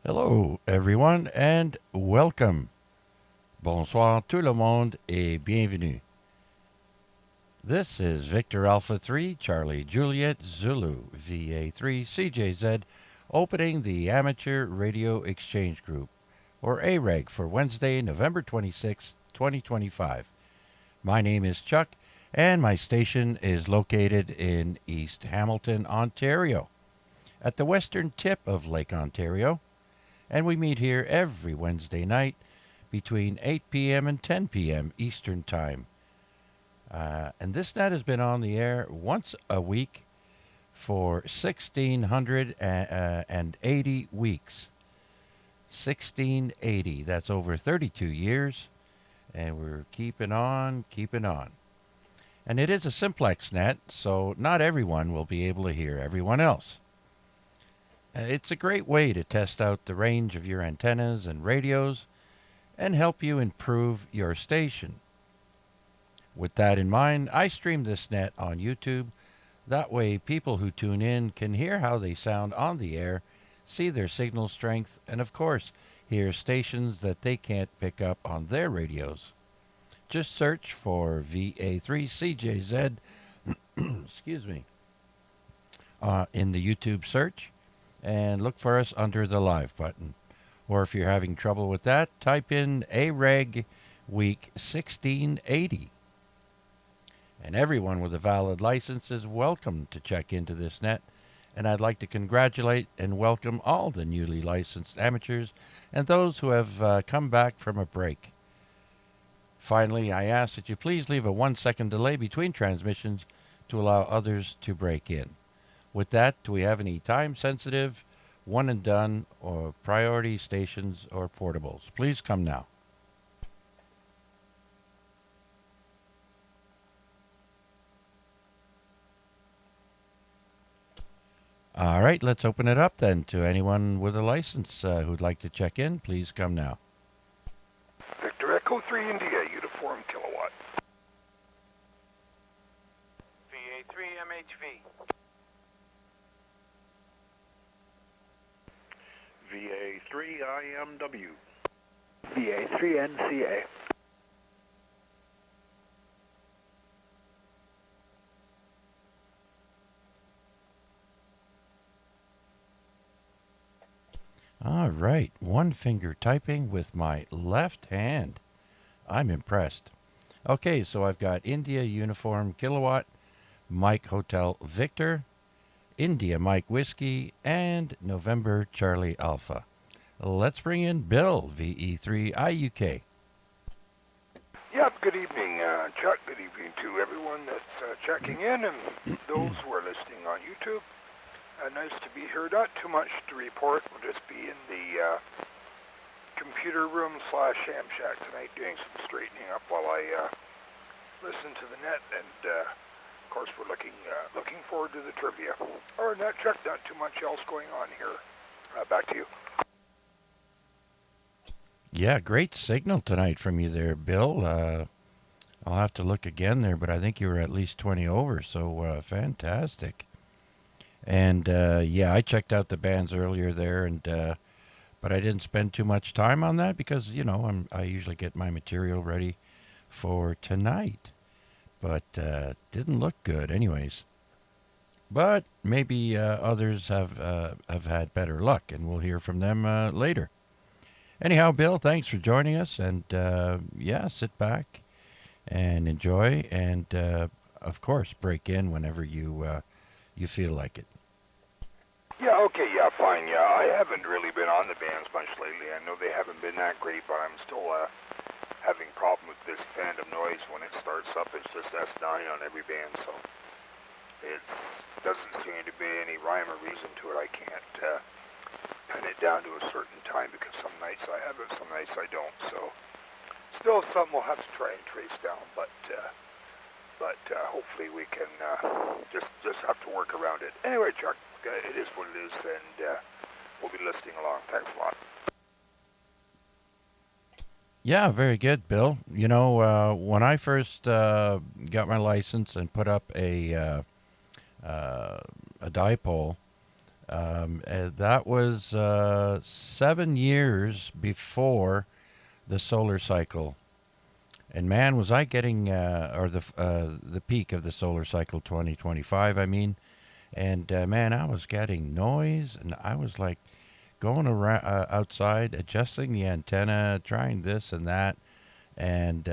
Hello, everyone, and welcome. Bonsoir tout le monde et bienvenue. This is Victor Alpha 3, Charlie Juliet Zulu, VA3 CJZ, opening the Amateur Radio Exchange Group, or AREG, for Wednesday, November 26, 2025. My name is Chuck, and my station is located in East Hamilton, Ontario, at the western tip of Lake Ontario. And we meet here every Wednesday night between 8 p.m. and 10 p.m. Eastern Time. And this net has been on the air once a week for 1,680 weeks. 1680. That's over 32 years. And we're keeping on, keeping on. And it is a simplex net, so not everyone will be able to hear everyone else. It's a great way to test out the range of your antennas and radios and help you improve your station. With that in mind, I stream this net on YouTube. That way people who tune in can hear how they sound on the air, see their signal strength, and of course, hear stations that they can't pick up on their radios. Just search for VA3CJZ excuse me, in the YouTube search, and look for us under the live button. Or if you're having trouble with that, type in AREG week 1680. And everyone with a valid license is welcome to check into this net. And I'd like to congratulate and welcome all the newly licensed amateurs and those who have come back from a break. Finally, I ask that you please leave a 1-second delay between transmissions to allow others to break in. With that, do we have any time-sensitive, one-and-done, or priority stations or portables? Please come now. All right, let's open it up then to anyone with a license who'd like to check in. Please come now. Victor Echo 3 India, Uniform Kilowatt. VA3 MHV. VA3 IMW. VA3 NCA. All right, one finger typing with my left hand. I'm impressed. Okay, so I've got India Uniform Kilowatt, Mike Hotel Victor, India Mike Whiskey, and November Charlie Alpha. Let's bring in Bill, VE3 IUK. Yep, good evening, Chuck. Good evening to everyone that's checking in and those who are listening on YouTube. Nice to be here. Not too much to report. We'll just be in the computer room / ham shack tonight doing some straightening up while I listen to the net. And, of course, we're looking forward to the trivia. Other than that, Chuck, not too much else going on here. Back to you. Yeah, great signal tonight from you there, Bill. I'll have to look again there, but I think you were at least 20 over, so fantastic. And yeah, I checked out the bands earlier there, and but I didn't spend too much time on that because, you know, I usually get my material ready for tonight. But didn't look good anyways. But maybe others have had better luck, and we'll hear from them later. Anyhow, Bill, thanks for joining us, and yeah, sit back and enjoy, and of course, break in whenever you feel like it. Yeah, okay, yeah, fine, yeah. I haven't really been on the bands much lately. I know they haven't been that great, but I'm still having problem with this phantom noise when it starts up. It's just S9 on every band, so it doesn't seem to be any rhyme or reason to it. I can't pin it down to a certain time because some nights I have it, some nights I don't. So still something we'll have to try and trace down, but hopefully we can just have to work around it. Anyway, Chuck, it is what it is, and we'll be listening along. Thanks a lot. Yeah, very good, Bill. You know, when I first got my license and put up a dipole, That was 7 years before the solar cycle. And man, was I getting or the peak of the solar cycle 2025, I mean. And man, I was getting noise, and I was like going around outside, adjusting the antenna, trying this and that, and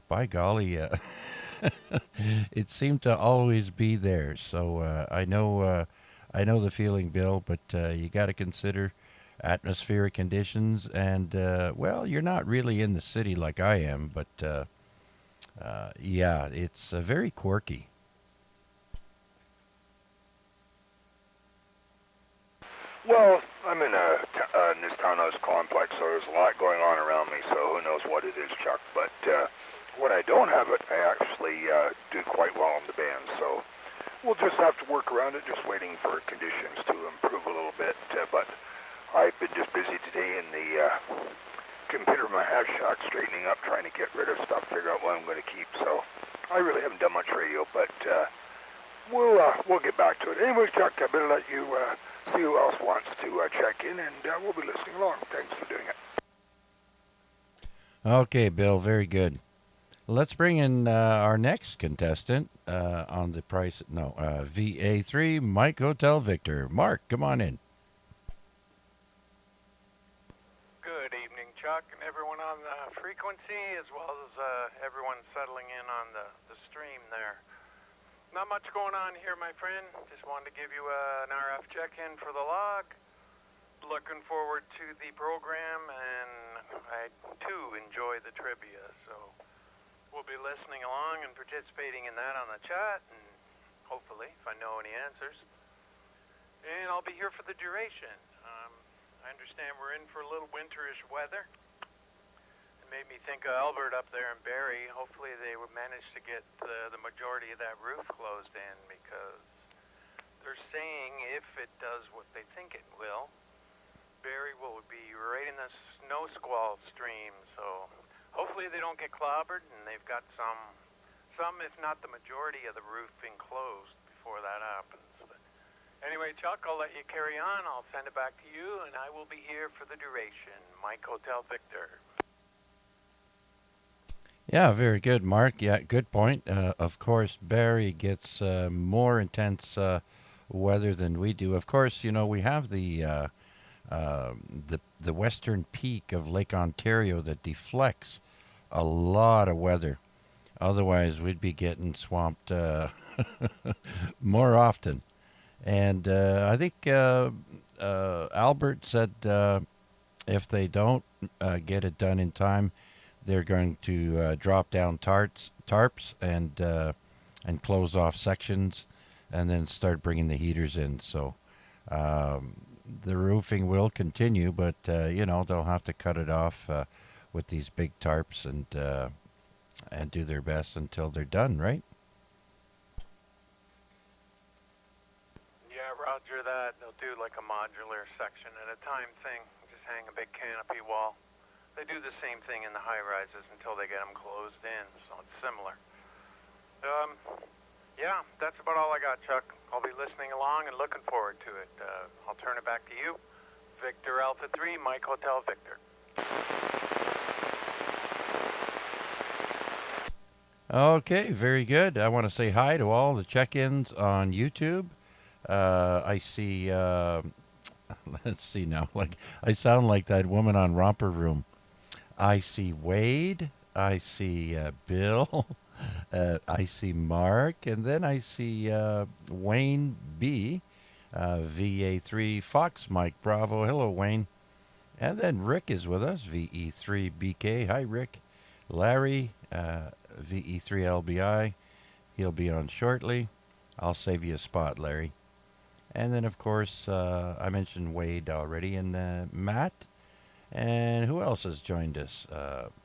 by golly, it seemed to always be there. So I know the feeling, Bill, but you got to consider atmospheric conditions, and well, you're not really in the city like I am, but yeah, it's very quirky. Well, I'm in this townhouse complex, so there's a lot going on around me, so who knows what it is, Chuck. But when I don't have it, I actually do quite well in the band, so we'll just have to work around it, just waiting for conditions to improve a little bit. But I've been just busy today in the computer in my hash shack, straightening up, trying to get rid of stuff, figure out what I'm going to keep. So I really haven't done much radio, but we'll get back to it. Anyways, Chuck, I better let you see who else wants to check in, and we'll be listening along. Thanks for doing it. Okay, Bill, very good. Let's bring in our next contestant on the price. No, VA3 Mike Hotel Victor. Mark, come on in. Good evening, Chuck, and everyone on the frequency, as well as everyone settling in on the stream there. Not much going on here, my friend. Just wanted to give you an RF check-in for the log. Looking forward to the program, and I, too, enjoy the trivia, so we'll be listening along and participating in that on the chat, and hopefully, if I know any answers. And I'll be here for the duration. I understand we're in for a little winterish weather. It made me think of Albert up there in Barrie. Hopefully they would manage to get the majority of that roof closed in, because they're saying if it does what they think it will, Barrie will be right in the snow squall stream. So hopefully they don't get clobbered, and they've got some if not the majority of the roof enclosed before that happens. But anyway, Chuck, I'll let you carry on. I'll send it back to you, and I will be here for the duration. Mike Hotel Victor. Yeah, very good, Mark. Yeah, good point. Of course, Barrie gets more intense weather than we do. Of course, you know we have the western peak of Lake Ontario that deflects a lot of weather. Otherwise, we'd be getting swamped more often. And I think Albert said if they don't get it done in time, they're going to drop down tarps and close off sections, and then start bringing the heaters in. So the roofing will continue, but you know they'll have to cut it off with these big tarps and do their best until they're done, right? Yeah, roger that. They'll do like a modular section at a time thing. Just hang a big canopy wall. They do the same thing in the high-rises until they get them closed in, so it's similar. Yeah, that's about all I got, Chuck. I'll be listening along and looking forward to it. I'll turn it back to you. Victor Alpha 3, Mike Hotel Victor. Okay, very good. I want to say hi to all the check-ins on YouTube. I see, let's see now, like I sound like that woman on Romper Room. I see Wade, I see Bill, I see Mark, and then I see Wayne B, VA3 Fox Mike Bravo. Hello, Wayne. And then Rick is with us, VE3BK. Hi, Rick. Larry, VE3LBI. He'll be on shortly. I'll save you a spot, Larry. And then, of course, I mentioned Wade already, and Matt. And who else has joined us?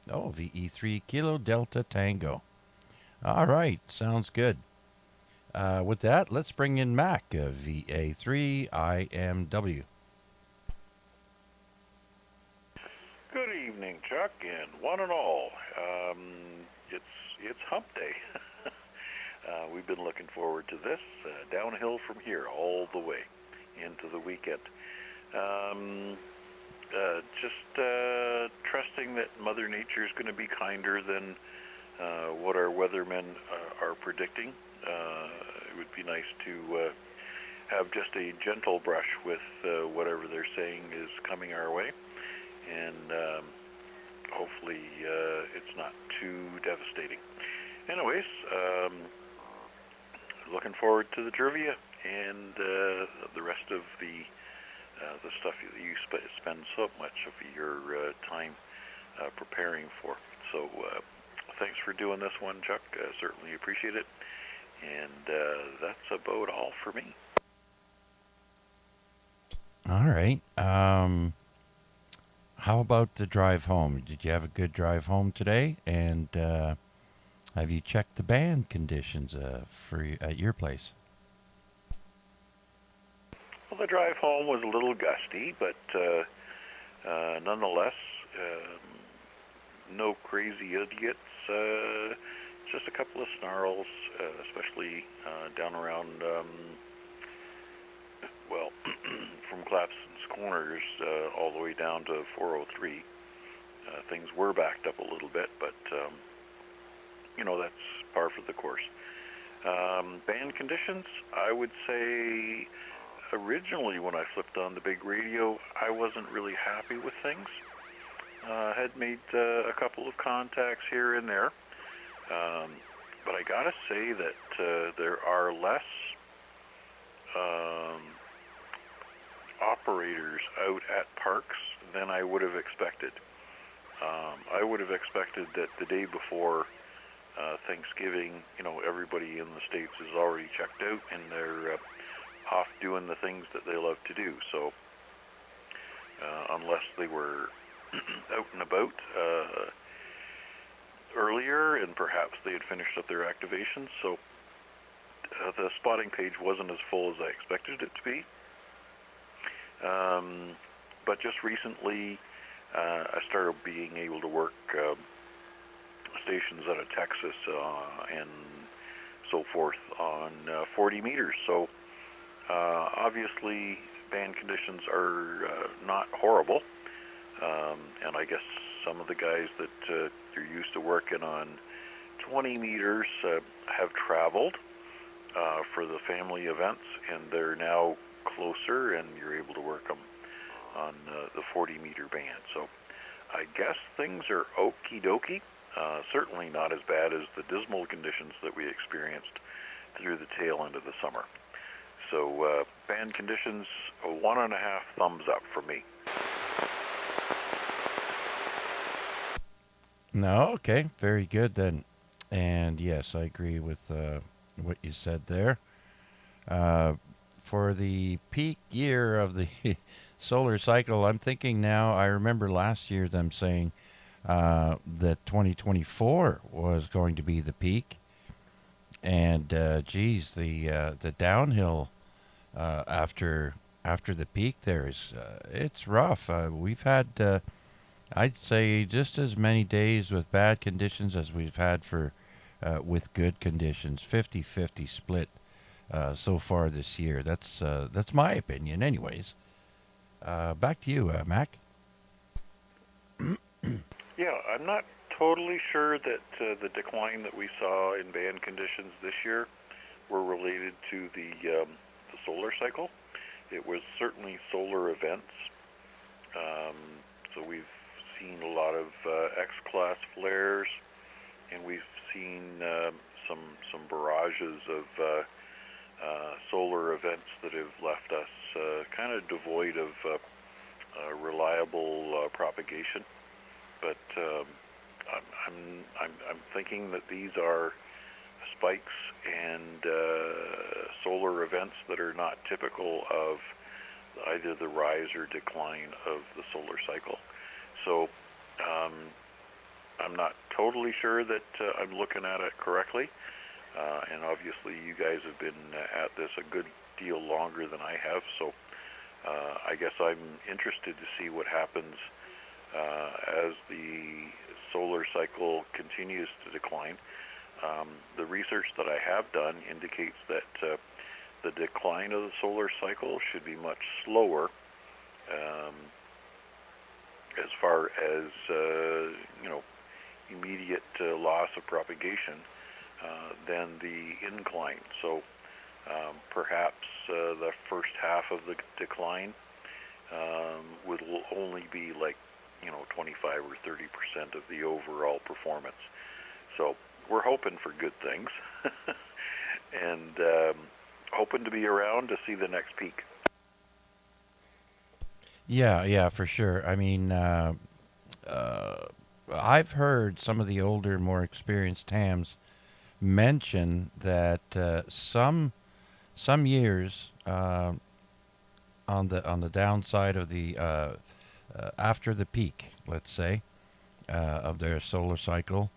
VE3 Kilo Delta Tango. All right, sounds good. With that, let's bring in Mac, VA3 IMW. Good evening, Chuck, and one and all. It's hump day. We've been looking forward to this. Downhill from here all the way. into the weekend. Just trusting that Mother Nature is going to be kinder than what our weathermen are predicting. It would be nice to have just a gentle brush with whatever they're saying is coming our way, and hopefully it's not too devastating. Anyways, looking forward to the trivia and the rest of the stuff that you spend so much of your time preparing for. So thanks for doing this one, Chuck. Certainly appreciate it. And that's about all for me. All right. How about the drive home? Did you have a good drive home today? And have you checked the band conditions at your place? Well, the drive home was a little gusty, but nonetheless, no crazy idiots. Just a couple of snarls, especially down around, from Clapson's Corners all the way down to 403. Things were backed up a little bit, but that's par for the course. Band conditions, I would say. Originally, when I flipped on the big radio, I wasn't really happy with things. Had made a couple of contacts here and there, but I gotta say that there are less operators out at parks than I would have expected. I would have expected that the day before Thanksgiving, everybody in the States is already checked out and they're off doing the things that they love to do. So unless they were out and about earlier and perhaps they had finished up their activations, so the spotting page wasn't as full as I expected it to be. But just recently I started being able to work stations out of Texas and so forth on 40 meters. So obviously, band conditions are not horrible, and I guess some of the guys that are used to working on 20 meters have traveled for the family events, and they're now closer, and you're able to work them on the 40-meter band. So I guess things are okie dokie. Certainly not as bad as the dismal conditions that we experienced through the tail end of the summer. So band conditions, 1.5 thumbs up for me. No, okay, very good then. And yes, I agree with what you said there. For the peak year of the solar cycle, I'm thinking now, I remember last year them saying that 2024 was going to be the peak. And the downhill after the peak there is it's rough. We've had I'd say just as many days with bad conditions as we've had for with good conditions. 50-50 split so far this year. That's my opinion, anyways. Back to you, Mac. Yeah, I'm not totally sure that the decline that we saw in band conditions this year were related to the solar cycle. It was certainly solar events. So we've seen a lot of X-class flares, and we've seen some barrages of solar events that have left us kind of devoid of reliable propagation. But I'm thinking that these are spikes and solar events that are not typical of either the rise or decline of the solar cycle. So I'm not totally sure that I'm looking at it correctly. And obviously you guys have been at this a good deal longer than I have. So I guess I'm interested to see what happens as the solar cycle continues to decline. The research that I have done indicates that the decline of the solar cycle should be much slower as far as immediate loss of propagation than the incline. So perhaps the first half of the decline will only be like 25 or 30% of the overall performance. So we're hoping for good things and hoping to be around to see the next peak. Yeah, for sure. I mean, I've heard some of the older, more experienced hams mention that some years on the downside of the after the peak, let's say, of their solar cycle,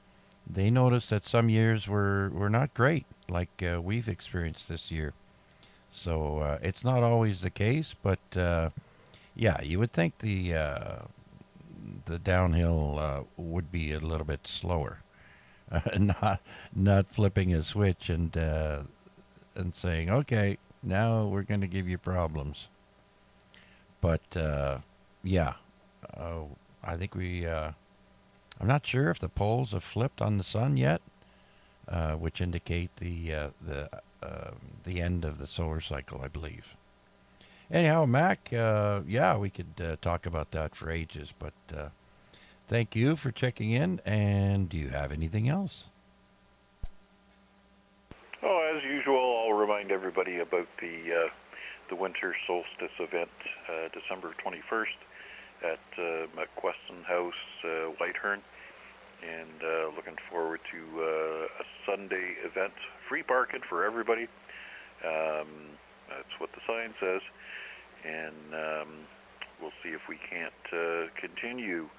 they noticed that some years were not great, like we've experienced this year. So it's not always the case, but yeah, you would think the downhill would be a little bit slower, not flipping a switch and saying, okay, now we're going to give you problems. But yeah, I think I'm not sure if the poles have flipped on the sun yet, which indicate the end of the solar cycle, I believe. Anyhow, Mac, yeah, we could talk about that for ages, but thank you for checking in. And do you have anything else? Oh, as usual, I'll remind everybody about the winter solstice event, December 21st at McQuestion House, Whitehorn, and looking forward to a Sunday event, free parking for everybody. That's what the sign says, and we'll see if we can't continue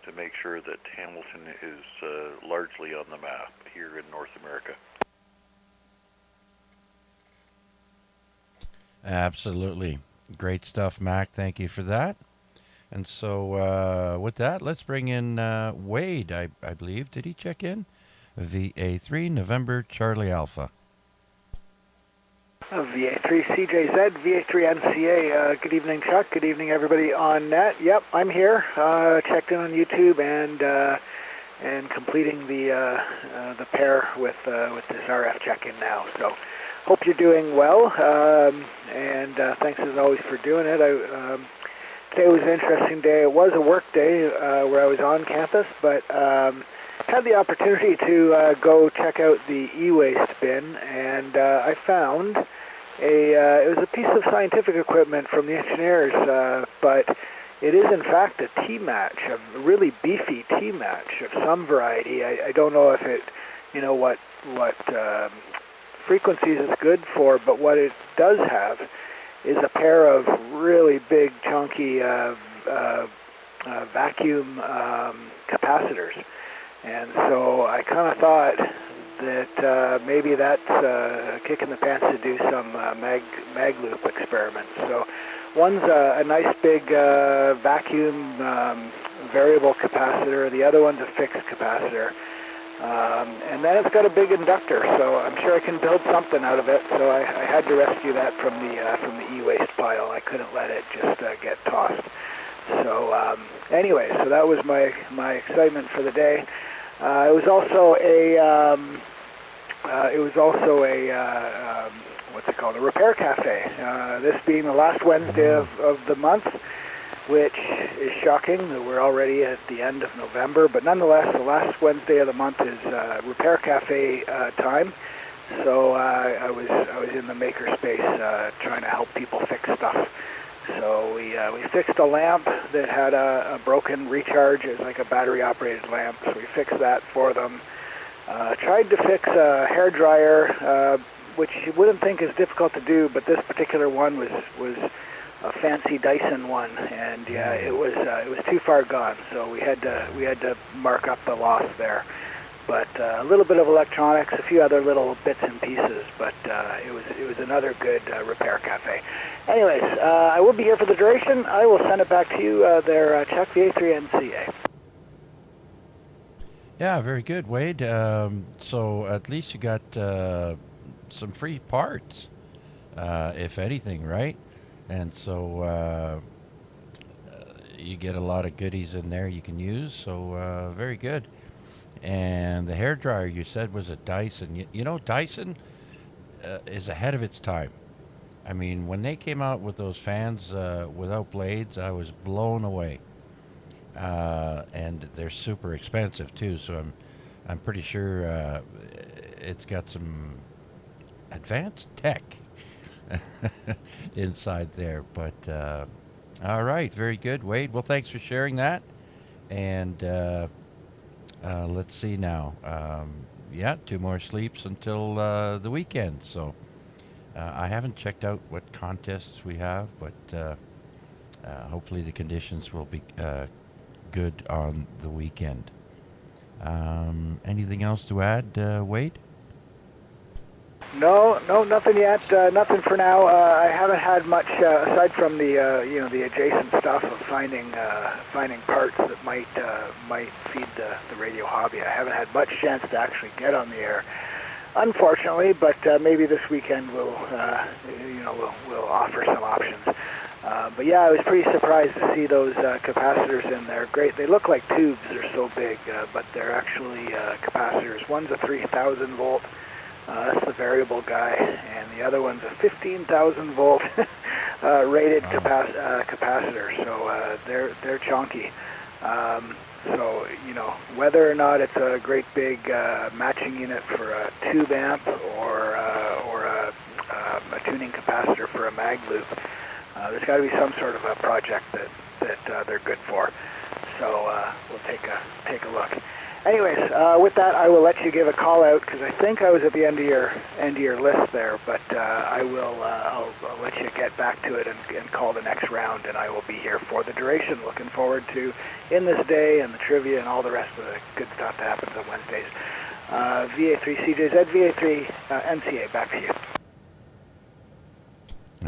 to make sure that Hamilton is largely on the map here in North America. Absolutely. Great stuff, Mac. Thank you for that. And so with that, let's bring in Wade, I believe. Did he check in? VA3 November Charlie Alpha. VA3 CJZ, VA3 NCA. Good evening, Chuck. Good evening, everybody on net. Yep, I'm here. Checked in on YouTube and completing the pair with this RF check-in now. So hope you're doing well. And thanks as always for doing it. Today was an interesting day. It was a work day where I was on campus, but had the opportunity to go check out the e-waste bin, and I found it was a piece of scientific equipment from the engineers, but it is in fact a T-match, a really beefy T-match of some variety. I don't know if it, what frequencies it's good for, but what it does have is a pair of really big, chunky vacuum capacitors. And so I kind of thought that maybe that's a kick in the pants to do some mag loop experiments. So one's a nice big vacuum variable capacitor. The other one's a fixed capacitor. And then it's got a big inductor, so I'm sure I can build something out of it. So I had to rescue that from the e-waste pile. I couldn't let it just get tossed. So anyway, so that was my excitement for the day. It was also a what's it called? A repair cafe. This being the last Wednesday of the month, which is shocking that we're already at the end of November. But nonetheless, the last Wednesday of the month is repair cafe time. So I was in the makerspace trying to help people fix stuff. So we fixed a lamp that had a broken recharge. It was like a battery-operated lamp. So we fixed that for them. Tried to fix a hair dryer, which you wouldn't think is difficult to do, but this particular one was a fancy Dyson one, and yeah, it was too far gone. So we had to mark up the loss there. But a little bit of electronics, a few other little bits and pieces, but it was another good repair cafe. Anyways, I will be here for the duration. I will send it back to you there, Chuck, VA3NCA. Yeah, very good, Wade. So at least you got some free parts if anything, right? And so you get a lot of goodies in there you can use. So very good. And the hair dryer you said was a Dyson. You know, Dyson is ahead of its time. I mean, when they came out with those fans without blades, I was blown away. And they're super expensive too. So I'm pretty sure it's got some advanced tech inside there. But all right, very good, Wade. Well, thanks for sharing that. And let's see now. Yeah, 2 more sleeps until the weekend. So I haven't checked out what contests we have, but hopefully the conditions will be good on the weekend. Anything else to add, Wade? No, nothing yet. Nothing for now. I haven't had much aside from the the adjacent stuff of finding parts that might feed the radio hobby. I haven't had much chance to actually get on the air, unfortunately. But maybe this weekend will offer some options. But yeah, I was pretty surprised to see those capacitors in there. Great. They look like tubes. They're so big, but they're actually capacitors. One's a 3,000 volt. That's the variable guy, and the other one's a 15,000 volt rated capacitor. So they're chunky. So whether or not it's a great big matching unit for a tube amp or a tuning capacitor for a mag loop, there's got to be some sort of a project that they're good for. So we'll take a look. Anyways, with that, I will let you give a call out because I think I was at the end of your list there. But I'll let you get back to it and call the next round, and I will be here for the duration. Looking forward to In This Day and the trivia and all the rest of the good stuff that happens on Wednesdays. VA3 CJZ, VA3 NCA, back to you.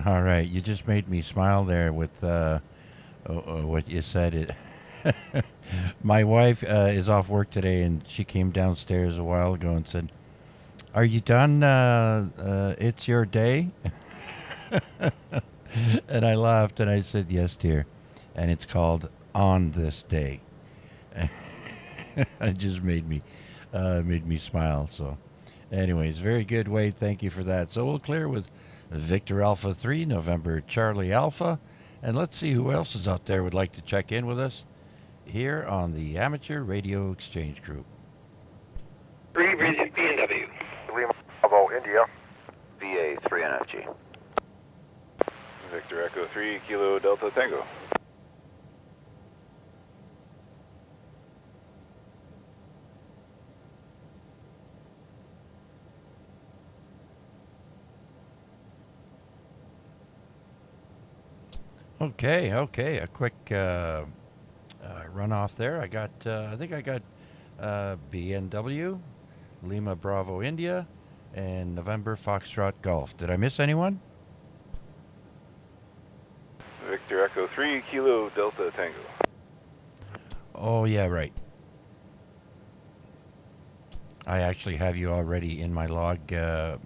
All right, you just made me smile there with what you said. My wife is off work today, and she came downstairs a while ago and said, "Are you done? It's your day?" And I laughed, and I said, "Yes, dear." And it's called On This Day. It just made me smile. So, anyways, very good, Wade. Thank you for that. So we'll clear with Victor Alpha 3, November Charlie Alpha, and let's see who else is out there would like to check in with us here on the Amateur Radio Exchange Group. 3 B&W. Lima Bravo India. VA 3 NFG. Victor Echo 3 Kilo Delta Tango. Okay, a quick runoff there. I think I got BNW, Lima Bravo India, and November Foxtrot Golf. Did I miss anyone? Victor Echo 3 Kilo Delta Tango. Oh, yeah, right. I actually have you already in my log, and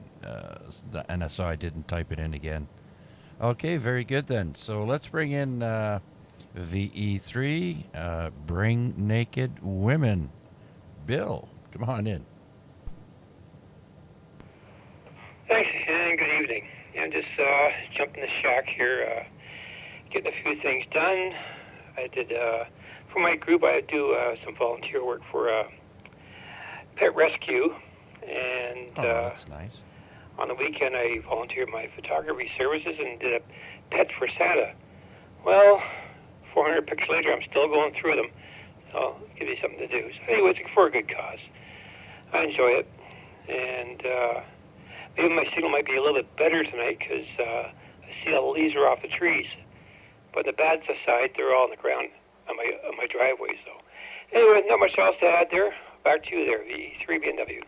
so I didn't type it in again. Okay, very good then. So let's bring in VE3, Bring Naked Women. Bill, come on in. Thanks, and good evening. I'm just jumping the shack here, getting a few things done. I did, for my group, I do some volunteer work for pet rescue, and that's nice. On the weekend, I volunteered my photography services and did a pet for Santa. Well, 400 pics later, I'm still going through them, so I'll give you something to do. So anyways, it's for a good cause. I enjoy it, and maybe my signal might be a little bit better tonight because I see all the leaves are off the trees. But the bad aside, they're all on the ground on my driveway. So anyway, not much else to add there. Back to you there, the 3 BMW.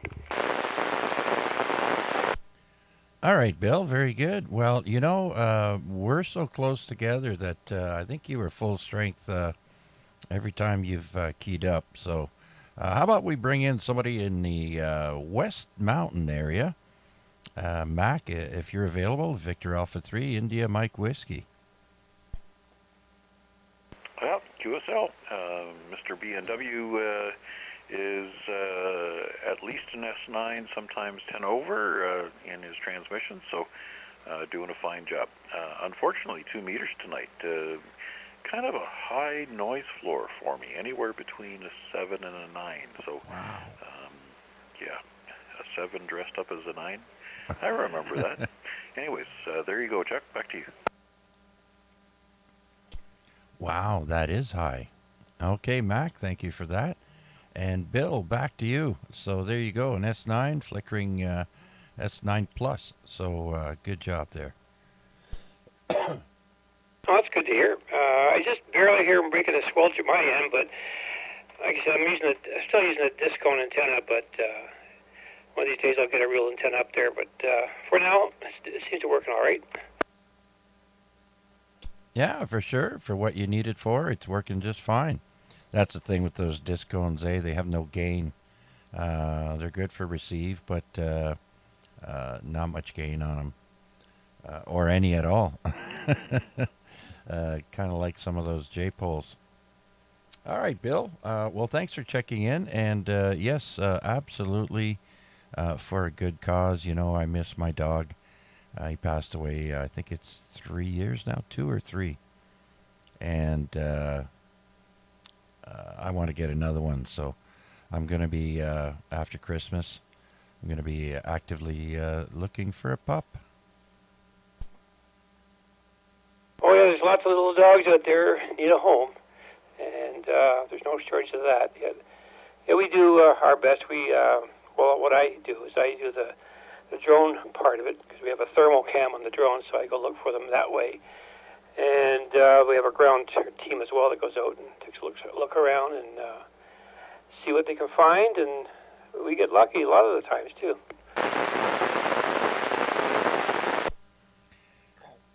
All right, Bill, very good. Well, we're so close together that I think you were full strength every time you've keyed up. So how about we bring in somebody in the West Mountain area, Mac, if you're available, Victor Alpha 3, India Mike Whiskey. Well, QSL, Mr. B&W is at least an S9, sometimes 10 over in his transmission, so doing a fine job. Unfortunately, 2 meters tonight. Kind of a high noise floor for me, anywhere between a 7 and a 9. So, wow. Yeah, a 7 dressed up as a 9. I remember that. Anyways, there you go, Chuck. Back to you. Wow, that is high. Okay, Mac, thank you for that. And Bill, back to you. So there you go, an S9 flickering S9 plus. So good job there. Oh, that's good to hear. I just barely hear him breaking a squelch at my end, but like I said, I'm still using a discone antenna, but one of these days I'll get a real antenna up there. But for now, it seems to be working all right. Yeah, for sure. For what you need it for, it's working just fine. That's the thing with those disc cones, eh? They have no gain. They're good for receive, but not much gain on them, or any at all. Kind of like some of those J-poles. All right, Bill. Well, thanks for checking in. And yes, absolutely for a good cause. You know, I miss my dog. He passed away, I think it's 3 years now, 2 or 3. And I want to get another one. So I'm going to be, after Christmas, I'm going to be actively looking for a pup. Oh, yeah, there's lots of little dogs out there need a home, and there's no shortage of that. Yeah, we do our best. Well, what I do is I do the drone part of it, because we have a thermal cam on the drone, so I go look for them that way. And we have a ground team as well that goes out and takes a look around and see what they can find, and we get lucky a lot of the times, too.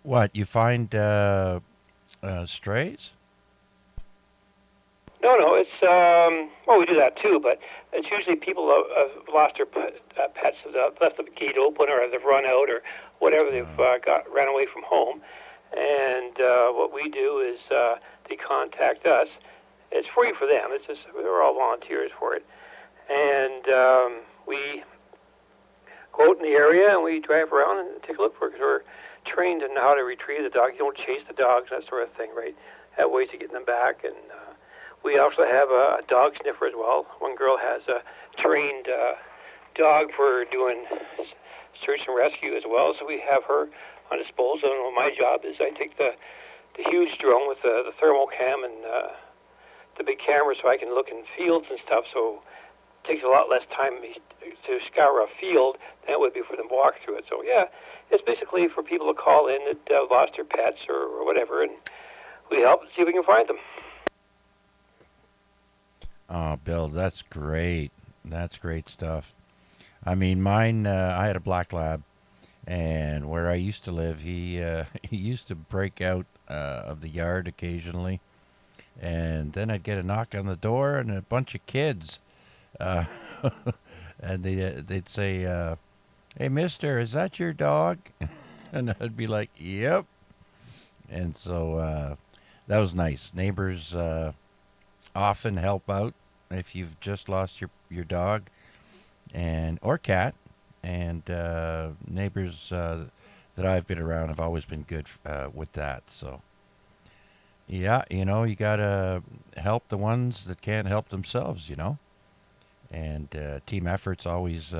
What, you find strays? No, it's, well, we do that too, but it's usually people have lost their pets, have left the gate open, or they've run out, or whatever, they've ran away from home. And what we do is they contact us. It's free for them. It's just, we're all volunteers for it. And we go out in the area and we drive around and take a look for it, because we're trained in how to retrieve the dog. You don't chase the dogs, that sort of thing, right? Have ways of getting them back. And we also have a dog sniffer as well. One girl has a trained dog for doing search and rescue as well, so we have her on disposal. And my job is I take the huge drone with the thermal cam and the big camera, so I can look in fields and stuff, so it takes a lot less time to scour a field than it would be for them to walk through it. So yeah, it's basically for people to call in that lost their pets or whatever, and we help see if we can find them. Oh, Bill, that's great. That's great stuff. I mean, mine, I had a black lab, and where I used to live, he he used to break out of the yard occasionally, and then I'd get a knock on the door and a bunch of kids, and they'd say, "Hey, mister, is that your dog?" And I'd be like, "Yep." And so that was nice. Neighbors often help out if you've just lost your dog and or cat, and neighbors that I've been around have always been good with that. So yeah, you know, you gotta help the ones that can't help themselves, you know, and team efforts always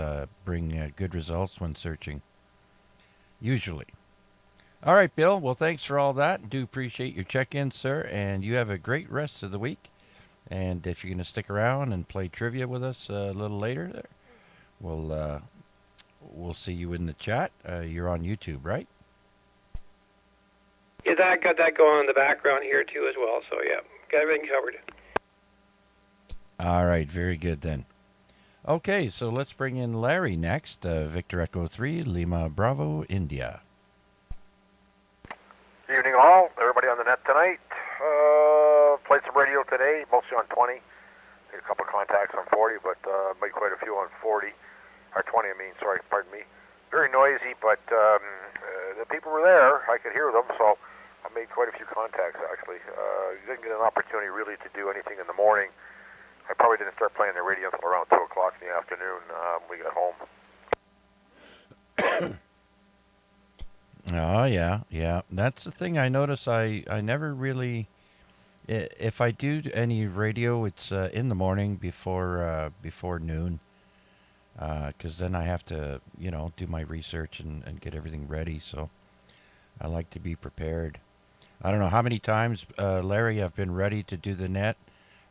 bring good results when searching, usually. All right, Bill, well, thanks for all that. Do appreciate your check-in, sir, and you have a great rest of the week. And if you're going to stick around and play trivia with us a little later, there, we'll see you in the chat. You're on YouTube, right? Yeah, I got that going in the background here too as well. So yeah, got everything covered. All right, very good then. Okay, so let's bring in Larry next. Victor Echo 3, Lima Bravo, India. Evening all, everybody on the net tonight. Played some radio today, mostly on 20. Made a couple of contacts on 40, but made quite a few on 40. Or 20, I mean, sorry, pardon me. very noisy, but the people were there. I could hear them, so I made quite a few contacts, actually. Didn't get an opportunity really to do anything in the morning. I probably didn't start playing the radio until around 2 o'clock in the afternoon. We got home. Oh yeah. That's the thing I notice. I never really, if I do any radio, it's in the morning before noon, because then I have to do my research and get everything ready. So I like to be prepared. I don't know how many times, Larry, I've been ready to do the net,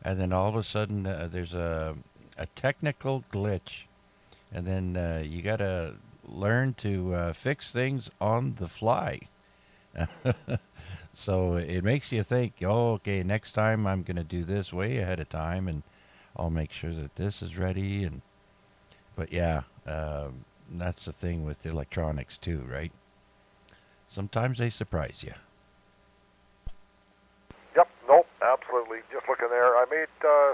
and then all of a sudden there's a technical glitch, and then you gotta learn to fix things on the fly. So it makes you think, oh, okay, next time I'm going to do this way ahead of time, and I'll make sure that this is ready. But yeah, that's the thing with electronics too, right? Sometimes they surprise you. Yep, nope, absolutely. Just looking there. I made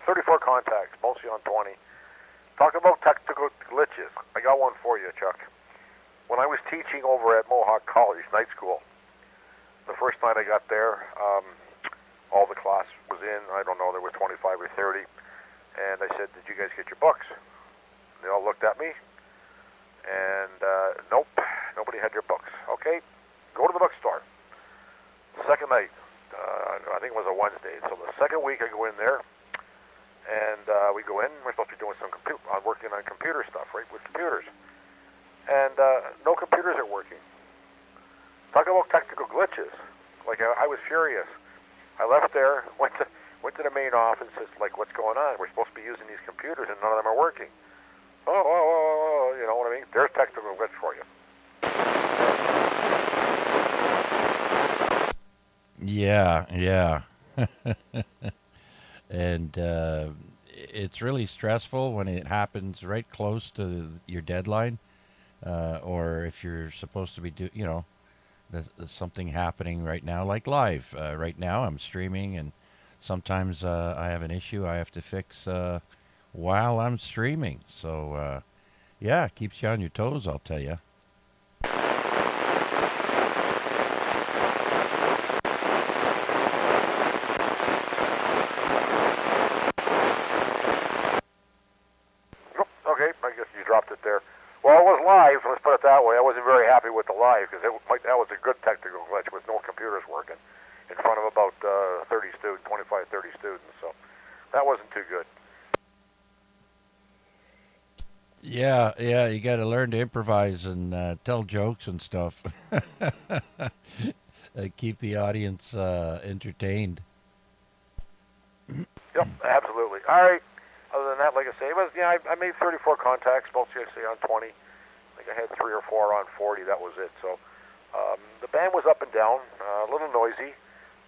34 contacts, mostly on 20. Talking about technical glitches, I got one for you, Chuck. When I was teaching over at Mohawk College, night school, the first night I got there, all the class was in. I don't know, there was 25 or 30. And I said, did you guys get your books? And they all looked at me. And nope, nobody had your books. Okay, go to the bookstore. Second night, I think it was a Wednesday. So the second week I go in there, and we go in. We're supposed to be doing some working on computer stuff, right, with computers. And no computers are working. Talk about technical glitches. Like, I was furious. I left there, went to the main office, says, like, what's going on? We're supposed to be using these computers, and none of them are working. Oh, you know what I mean? There's technical glitch for you. Yeah. And it's really stressful when it happens right close to your deadline, or if you're supposed to be there's something happening right now, like live. Right now, I'm streaming, and sometimes I have an issue I have to fix while I'm streaming. So, yeah, it keeps you on your toes, I'll tell you. Okay, I guess you dropped it there. Well, it was live, let's put it that way. I wasn't very happy with the live, because that was a good technical glitch with no computers working in front of about 30 students, 25, 30 students, so that wasn't too good. Yeah, you got to learn to improvise and tell jokes and stuff. Keep the audience entertained. Yep, absolutely. All right. Other than that, like I say, I made 34 contacts, mostly I say on 20. I think I had 3 or 4 on 40. That was it. So the band was up and down, a little noisy,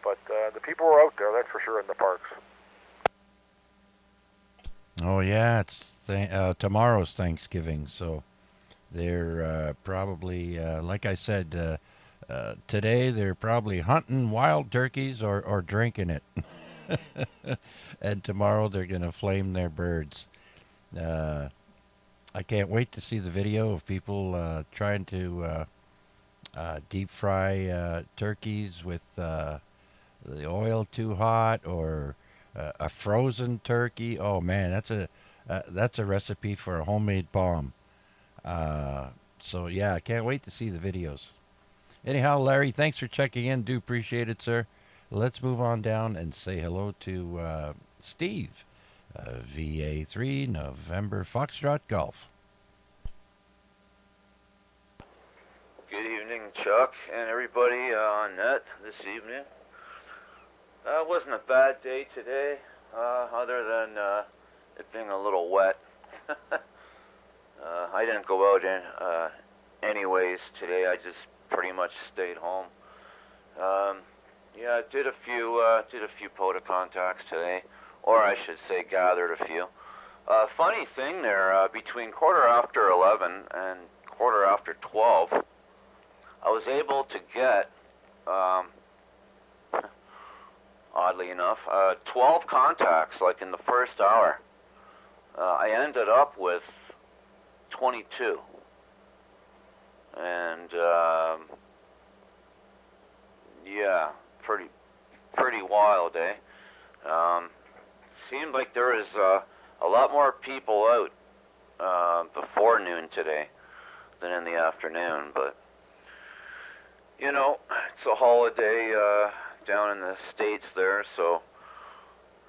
but the people were out there, that's for sure, in the parks. Oh yeah, it's tomorrow's Thanksgiving, so they're probably, like I said, today they're probably hunting wild turkeys or drinking it. And tomorrow they're going to flame their birds. I can't wait to see the video of people trying to deep fry turkeys with the oil too hot, or a frozen turkey. Oh man, that's a recipe for a homemade bomb. So yeah, I can't wait to see the videos. Anyhow, Larry, thanks for checking in. Do appreciate it, sir. Let's move on down and say hello to Steve, VA3 November Foxtrot Golf. Good evening, Chuck, and everybody on net this evening. It wasn't a bad day today, other than it being a little wet. I didn't go out anyways today. I just pretty much stayed home. Yeah, I did a few POTA contacts today, or I should say gathered a few. Funny thing there, between quarter after 11 and quarter after 12, I was able to get, oddly enough, 12 contacts, like in the first hour. I ended up with 22. seemed like there was a lot more people out before noon today than in the afternoon, but you know, it's a holiday down in the States there, so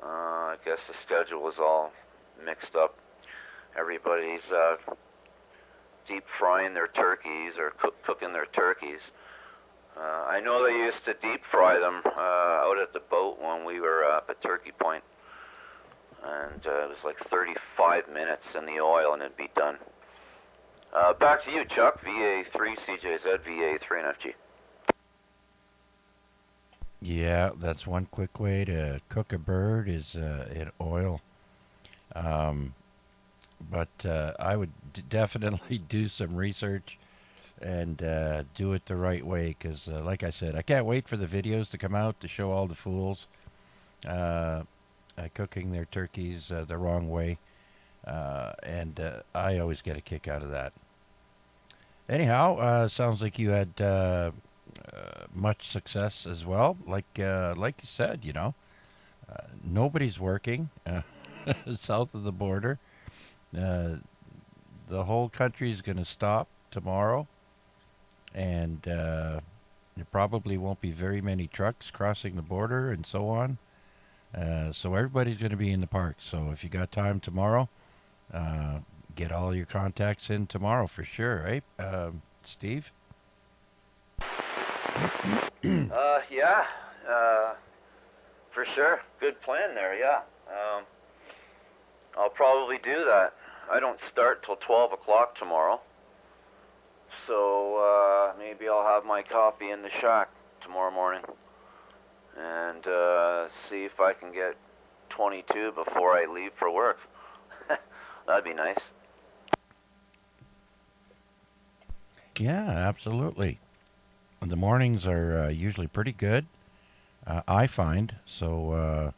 I guess the schedule was all mixed up. Everybody's deep frying their turkeys or cooking their turkeys. I know they used to deep fry them out at the boat when we were up at Turkey Point, and it was like 35 minutes in the oil and it'd be done. Back to you, Chuck. VA3 CJZ, VA3 NFG. Yeah, that's one quick way to cook a bird is in oil. But I would definitely do some research and do it the right way because, like I said, I can't wait for the videos to come out to show all the fools cooking their turkeys the wrong way. And I always get a kick out of that. Anyhow, sounds like you had much success as well. Like you said, you know, nobody's working south of the border. The whole country is going to stop tomorrow, and there probably won't be very many trucks crossing the border and so on. So everybody's going to be in the park. So if you got time tomorrow, get all your contacts in tomorrow for sure, right, Steve? Yeah, for sure. Good plan there, yeah. I'll probably do that. I don't start till 12 o'clock tomorrow, so maybe I'll have my coffee in the shack tomorrow morning and see if I can get 22 before I leave for work. That'd be nice. Yeah, absolutely. The mornings are usually pretty good, I find. So,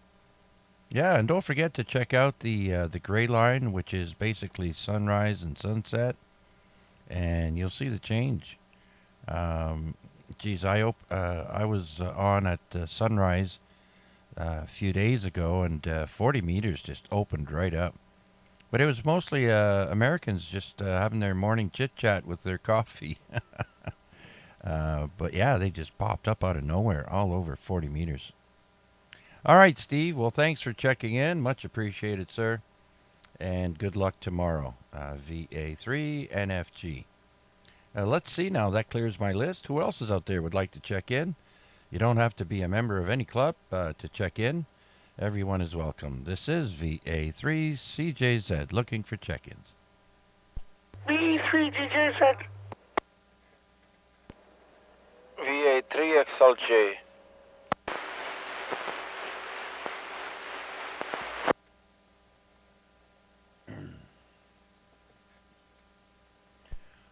yeah, and don't forget to check out the gray line, which is basically sunrise and sunset, and you'll see the change. Geez, I was on at sunrise a few days ago, and 40 meters just opened right up. But it was mostly Americans just having their morning chit-chat with their coffee. But yeah, they just popped up out of nowhere, all over 40 meters. All right, Steve. Well, thanks for checking in. Much appreciated, sir. And good luck tomorrow. VA3 NFG. Let's see now. That clears my list. Who else is out there would like to check in? You don't have to be a member of any club to check in. Everyone is welcome. This is VA3 CJZ looking for check-ins. VA3 CJZ. VA3 XLJ.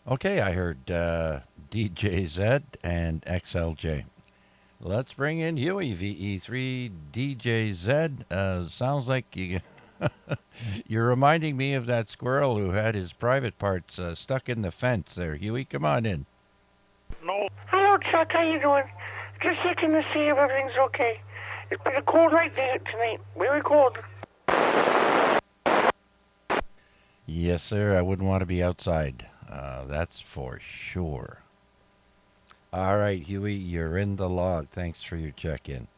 Okay, I heard DJZ and XLJ. Let's bring in Huey, VE3 DJZ. Sounds like you're reminding me of that squirrel who had his private parts stuck in the fence there. Huey, come on in. No. Hello, Chuck. How you doing? Just checking to see if everything's okay. It's been a cold night there tonight. Very cold. Yes, sir. I wouldn't want to be outside. That's for sure. All right, Huey, you're in the log. Thanks for your check-in.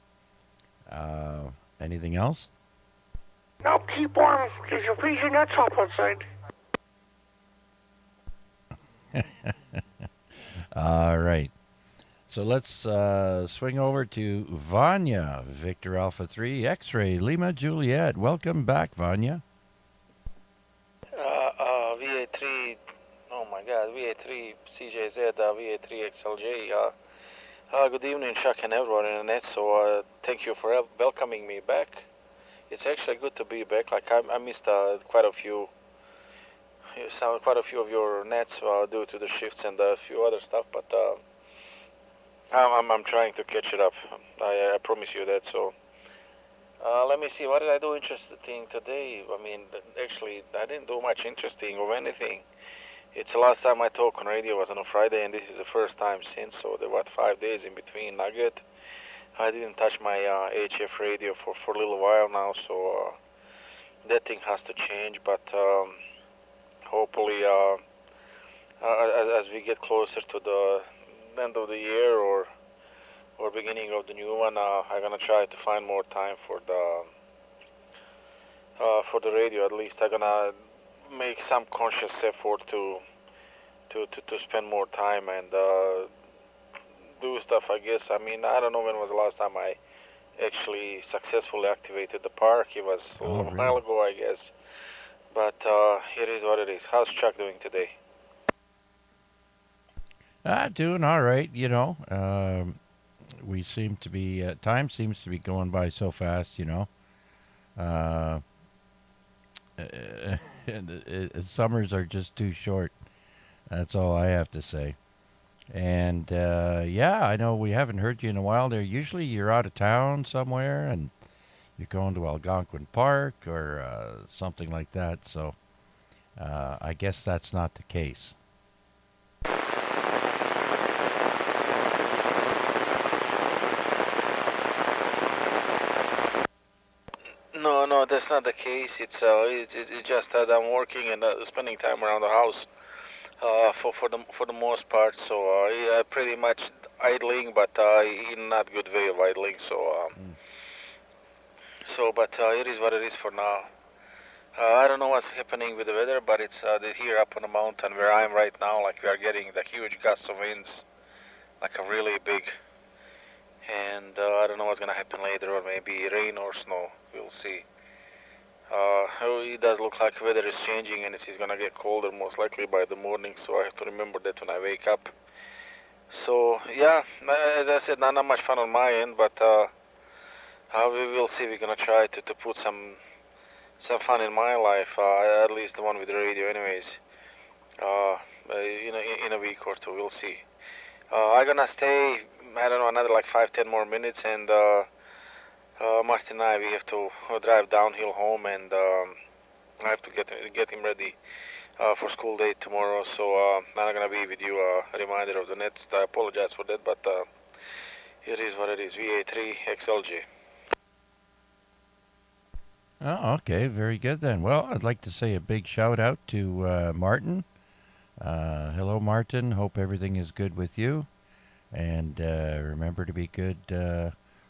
Anything else? Nope, keep warm, because you'll freeze your nuts off outside. All right. So let's swing over to Vanya, Victor Alpha 3, X-Ray, Lima Juliet. Welcome back, Vanya. VA3, oh my God, VA3 CJZ, VA3 XLJ. Good evening, Chuck and everyone in the net. So thank you for welcoming me back. It's actually good to be back. Like I missed quite a few of your nets due to the shifts and a few other stuff, but I'm trying to catch it up. I promise you that. So let me see, what did I do interesting today? I mean, actually, I didn't do much interesting or anything. It's the last time I talked on radio was on a Friday, and this is the first time since. So there were 5 days in between Nugget. I didn't touch my HF radio for a little while now, so that thing has to change. But hopefully, as we get closer to the end of the year or beginning of the new one, I'm gonna try to find more time for the radio. At least I'm gonna make some conscious effort to spend more time and do stuff. I guess. I mean, I don't know when was the last time I actually successfully activated the park. It was a little while ago, I guess. But it is what it is. How's Chuck doing today? Doing all right, you know. We seem to be, time seems to be going by so fast, you know. Uh, Summers are just too short. That's all I have to say. And yeah, I know we haven't heard you in a while there. Usually you're out of town somewhere and you're going to Algonquin Park or something like that. So I guess that's not the case. No, that's not the case. It's just that I'm working and spending time around the house for the most part. So yeah, pretty much idling, but in not good way of idling. So but it is what it is for now. I don't know what's happening with the weather, but it's here up on the mountain where I am right now. Like we are getting the huge gusts of winds, like a really big. And I don't know what's gonna happen later, or maybe rain or snow. We'll see. It does look like weather is changing, and it's gonna get colder most likely by the morning. So I have to remember that when I wake up. So yeah, as I said, not much fun on my end, but we will see. We're gonna try to put some fun in my life, at least the one with the radio, anyways. In a week or two, we'll see. I'm gonna stay, I don't know, another like 5-10 more minutes, and Martin and I, we have to drive downhill home, and I have to get him ready for school day tomorrow. So I'm not gonna be with you. A reminder of the nets. I apologize for that, but it is what it is. VA3 XLJ. Oh, okay, very good then. Well, I'd like to say a big shout out to Martin. Hello, Martin. Hope everything is good with you. And remember to be good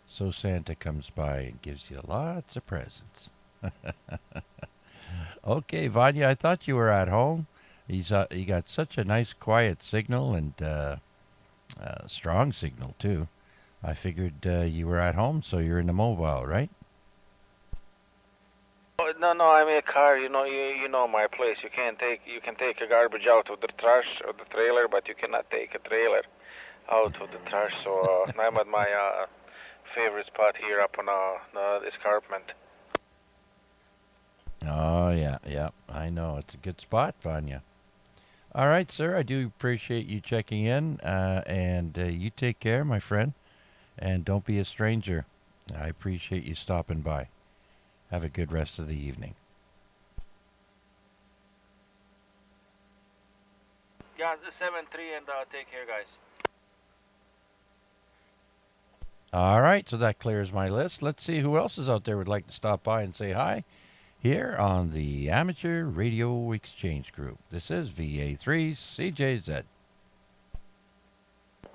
so Santa comes by and gives you lots of presents. Okay, Vanya, I thought you were at home. You got such a nice quiet signal and strong signal, too. I figured you were at home, so you're in the mobile, right? No, I'm in a car. You know my place. You can take a garbage out of the trash of the trailer, but you cannot take a trailer out of the trash. So I'm at my favorite spot here up on the escarpment. Oh, yeah, I know. It's a good spot, Vanya. All right, sir. I do appreciate you checking in, and you take care, my friend, and don't be a stranger. I appreciate you stopping by. Have a good rest of the evening. Yeah, 7-3, and take care, guys. All right, so that clears my list. Let's see who else is out there would like to stop by and say hi here on the Amateur Radio Exchange Group. This is VA3 CJZ.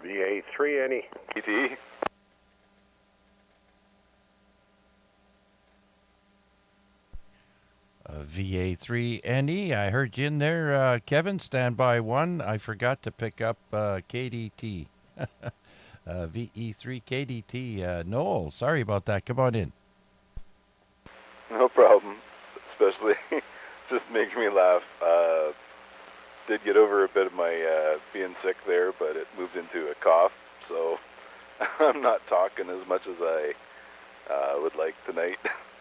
VA3 any PT. VA3NE, I heard you in there. Kevin, standby 1. I forgot to pick up KDT. VE3KDT. Noel, sorry about that. Come on in. No problem. Especially, just makes me laugh. Did get over a bit of my being sick there, but it moved into a cough, so I'm not talking as much as I would like tonight.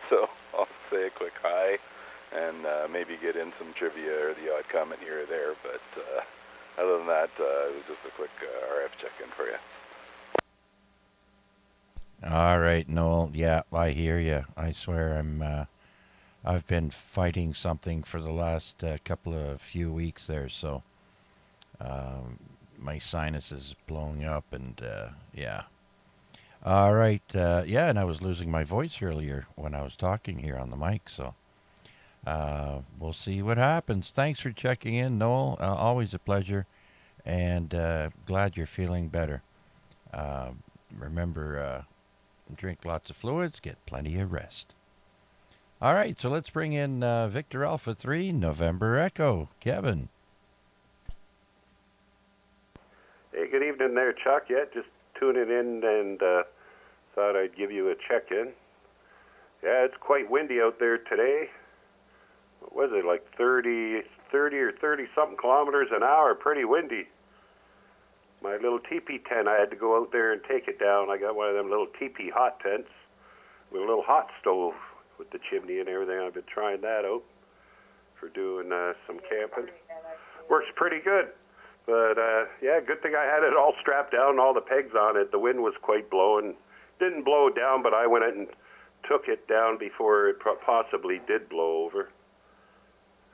So I'll say a quick hi and maybe get in some trivia or the odd comment here or there. But other than that, it was just a quick RF check-in for you. All right, Noel. Yeah, I hear you. I swear I've been fighting something for the last few weeks there, so my sinus is blowing up, and yeah. All right, yeah, and I was losing my voice earlier when I was talking here on the mic, so We'll see what happens. Thanks for checking in, Noel. Always a pleasure, and glad you're feeling better. Uh, Remember, drink lots of fluids, get plenty of rest. All right, so let's bring in Victor Alpha 3, November Echo. Kevin. Hey, good evening there, Chuck. Yeah, just tuning in and thought I'd give you a check-in. Yeah, it's quite windy out there today. What was it, like 30 or 30-something kilometers an hour? Pretty windy. My little teepee tent, I had to go out there and take it down. I got one of them little teepee hot tents with a little hot stove with the chimney and everything. I've been trying that out for doing some camping. Works pretty good. But, yeah, good thing I had it all strapped down, all the pegs on it. The wind was quite blowing. Didn't blow down, but I went out and took it down before it possibly did blow over.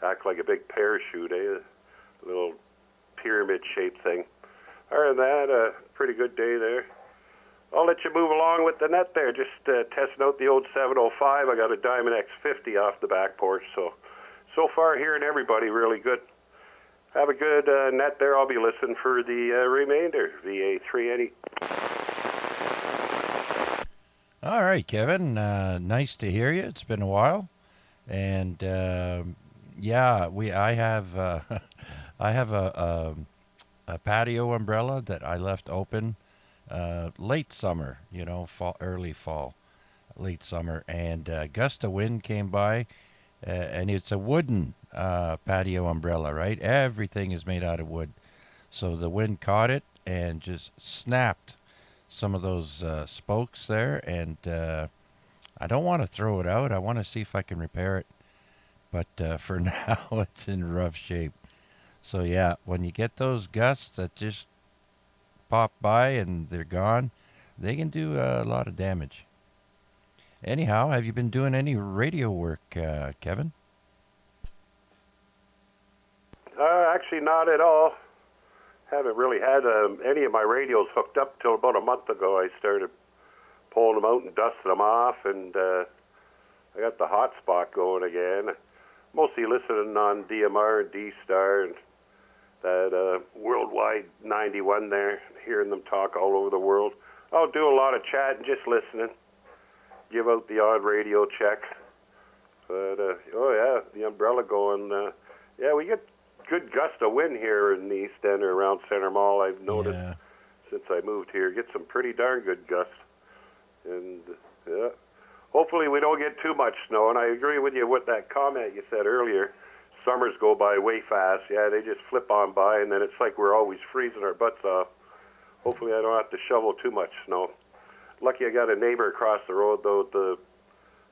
Act like a big parachute, eh? A little pyramid-shaped thing. Other than that, a pretty good day there. I'll let you move along with the net there. Just testing out the old 705. I got a Diamond X50 off the back porch. So far, hearing everybody really good. Have a good net there. I'll be listening for the remainder. VA3 any. All right, Kevin. Nice to hear you. It's been a while, and yeah, I have I have a patio umbrella that I left open late summer. Early fall, late summer, and a gust of wind came by, and it's a wooden patio umbrella, right? Everything is made out of wood, so the wind caught it and just snapped some of those spokes there, and I don't want to throw it out. I want to see if I can repair it, but for now it's in rough shape. So yeah, when you get those gusts that just pop by and they're gone, they can do a lot of damage. Anyhow, have you been doing any radio work, Kevin? Actually, not at all. Haven't really had any of my radios hooked up till about a month ago. I started pulling them out and dusting them off, and I got the hotspot going again. Mostly listening on DMR and D-Star and that worldwide 91 there, hearing them talk all over the world. I'll do a lot of chatting, just listening. Give out the odd radio check. But, oh yeah, the umbrella going. Yeah, we get good gust of wind here in the East End or around Center Mall. I've noticed since I moved here. Get some pretty darn good gusts. And, yeah, hopefully we don't get too much snow. And I agree with you with that comment you said earlier. Summers go by way fast. Yeah, they just flip on by, and then it's like we're always freezing our butts off. Hopefully I don't have to shovel too much snow. Lucky I got a neighbor across the road, though,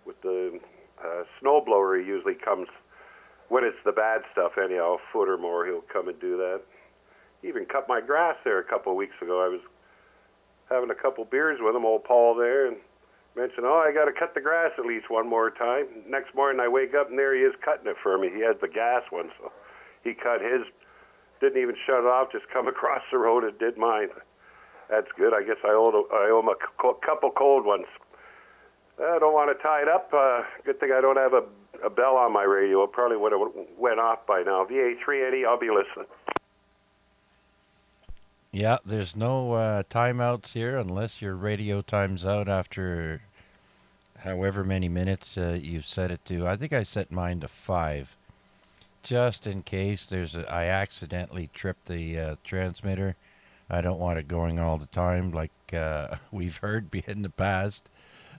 with the snow blower. He usually comes when it's the bad stuff anyhow, a foot or more, he'll come and do that. He even cut my grass there a couple of weeks ago. I was having a couple beers with him, old Paul there, and mentioned, I got to cut the grass at least one more time. Next morning I wake up and there he is cutting it for me. He has the gas one, so he cut his, didn't even shut it off, just come across the road and did mine. That's good. I guess I owe him a couple cold ones. I don't want to tie it up. Good thing I don't have a bell on my radio. It probably would have went off by now. VA380, I'll be listening. Yeah, there's no timeouts here unless your radio times out after however many minutes you set it to. I think I set mine to 5, just in case I accidentally trip the transmitter. I don't want it going all the time like we've heard in the past.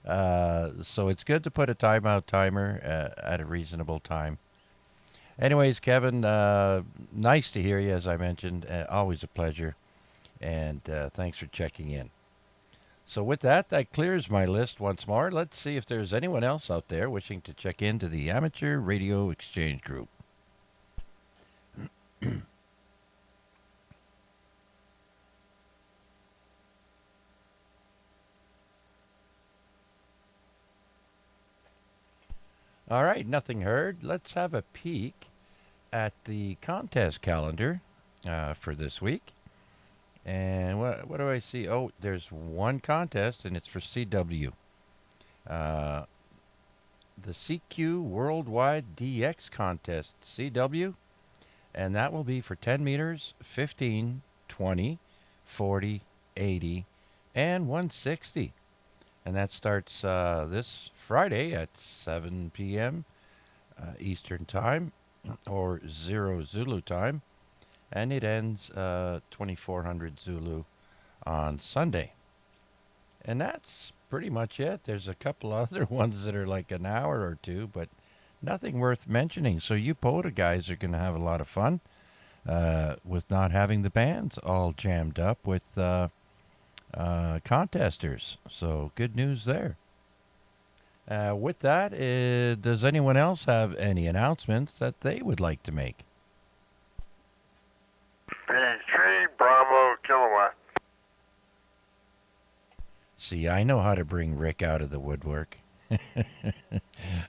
So it's good to put a timeout timer at a reasonable time. Anyways, Kevin, nice to hear you, as I mentioned. Always a pleasure. And thanks for checking in. So with that clears my list once more. Let's see if there's anyone else out there wishing to check into the Amateur Radio Exchange Group. All right, nothing heard. Let's have a peek at the contest calendar for this week. And what do I see? Oh, there's one contest, and it's for CW. the CQ Worldwide DX Contest, CW, and that will be for 10 meters, 15, 20, 40, 80, and 160. And that starts this Friday at 7 p.m. Eastern Time, or 0 Zulu time, and it ends 2400 Zulu on Sunday. And that's pretty much it. There's a couple other ones that are like an hour or two, but nothing worth mentioning. So you POTA guys are going to have a lot of fun with not having the bands all jammed up with contesters. So good news there. With that, does anyone else have any announcements that they would like to make? B3 Bravo Kilowatt. See, I know how to bring Rick out of the woodwork.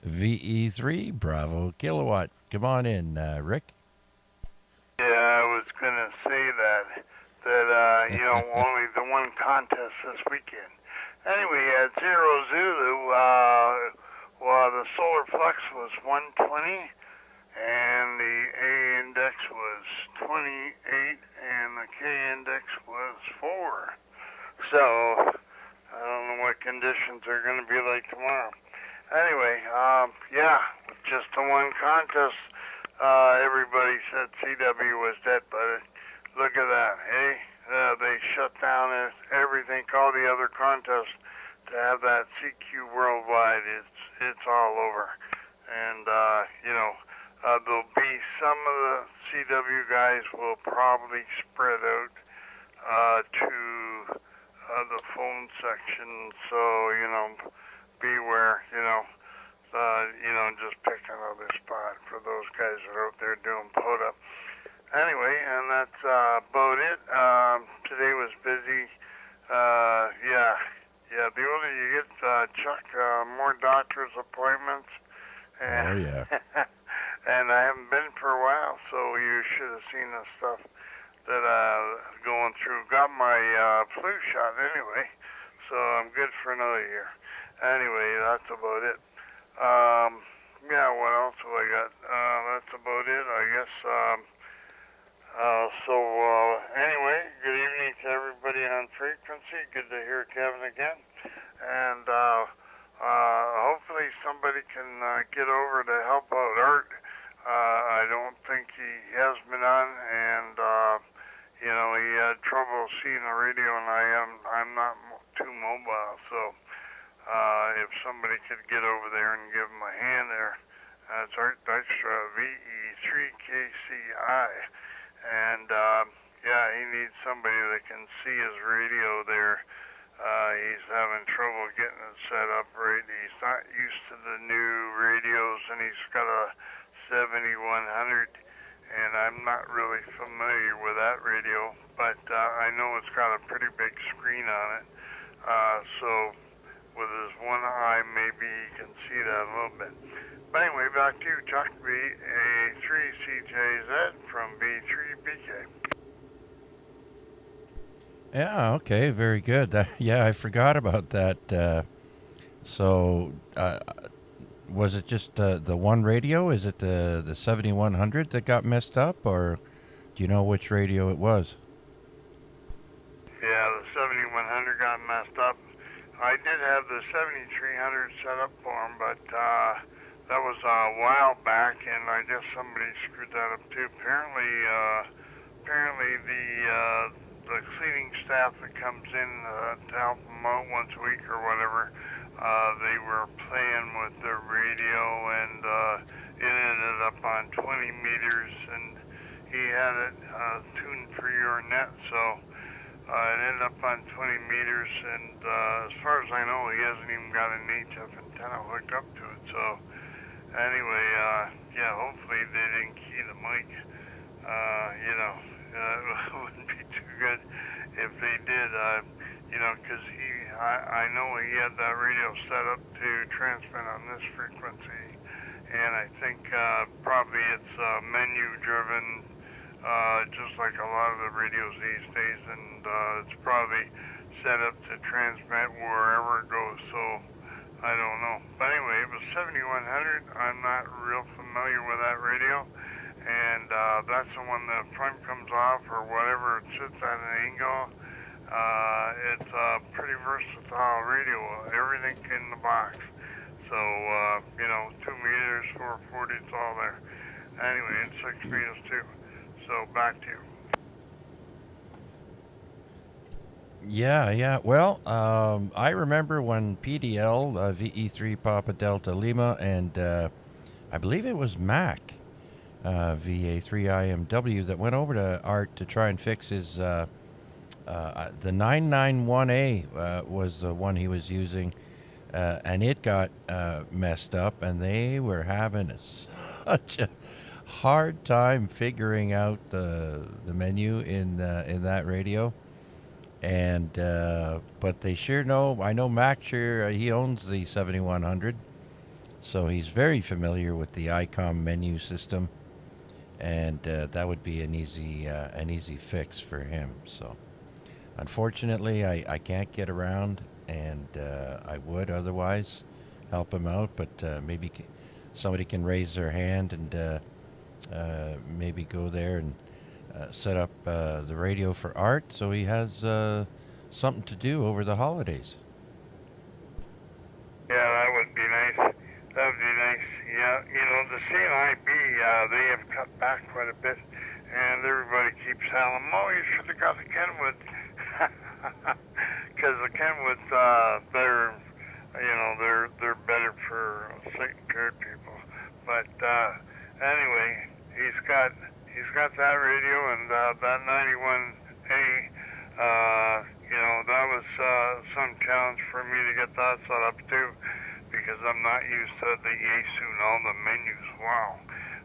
VE3 Bravo Kilowatt. Come on in, Rick. Yeah, I was going to say that only the one contest this weekend. Anyway, at 0 Zulu, the solar flux was 120, and the A index was 28, and the K index was 4. So, I don't know what conditions are going to be like tomorrow. Anyway, just the one contest. Everybody said CW was dead, but look at that, hey? They shut down everything, all the other contests to have that CQ Worldwide. It's all over. And, there'll be some of the CW guys will probably spread out to the phone section, so, beware, just pick another spot for those guys that are out there doing POTA. Anyway, and that's about it. Today was busy. The older you get, Chuck, more doctor's appointments. Oh, yeah. And I haven't been for a while, so you should have seen the stuff that going through. Got my flu shot anyway, so I'm good for another year. Anyway, that's about it. What else have I got? That's about it, I guess. Anyway, good evening to everybody on frequency. Good to hear Kevin again. And hopefully somebody can get over to help out Art. I don't think he has been on, and he had trouble seeing the radio, and I'm not too mobile, so if somebody could get over there and give him a hand there. It's Art Dykstra, VE3KCI, and he needs somebody that can see his radio there. He's having trouble getting it set up right. He's not used to the new radios, and he's got a 7100, and I'm not really familiar with that radio, but I know it's got a pretty big screen on it, so with his one eye, maybe he can see that a little bit. But anyway, back to you, Chuck, VA3CJZ from B3BK. Yeah, okay, very good. I forgot about that. Was it just the one radio? Is it the 7100 that got messed up, or do you know which radio it was? Yeah, the 7100 got messed up. I did have the 7300 set up for him, but that was a while back, and I guess somebody screwed that up too. Apparently the cleaning staff that comes in to help them out once a week or whatever, they were playing with the radio, and it ended up on 20 meters, and he had it tuned for your net, so it ended up on 20 meters, and as far as I know, he hasn't even got an HF antenna hooked up to it, so anyway, hopefully they didn't key the mic. It wouldn't be too good if they did, because I know he had that radio set up to transmit on this frequency, and I think probably it's menu driven, just like a lot of the radios these days, and it's probably set up to transmit wherever it goes, so I don't know. But anyway, it was 7100. I'm not real familiar with that radio. And that's the one the front comes off or whatever it sits at an angle. It's a pretty versatile radio. Everything in the box. So, 2 meters, 440, it's all there. Anyway, and 6 meters too. So back to you. Yeah, yeah. Well, I remember when PDL, VE3 Papa Delta Lima, and I believe it was Mac, VA3IMW, that went over to Art to try and fix his, the 991A was the one he was using, and it got messed up, and they were having such a hard time figuring out the menu in that radio. And but they sure know. I know Mac sure he owns the 7100, so he's very familiar with the ICOM menu system, and that would be an easy fix for him. So unfortunately, I can't get around, and I would otherwise help him out, but maybe somebody can raise their hand and maybe go there and set up the radio for Art, so he has something to do over the holidays. Yeah, that would be nice. That would be nice. Yeah, the CNIB, they have cut back quite a bit, and everybody keeps telling them, oh, you should have got the Kenwood. Because the Kenwoods, they're better for sight impaired people. But anyway, he's got that radio and that 91A. That was some challenge for me to get that set up too, because I'm not used to the Yaesu and all the menus. Wow,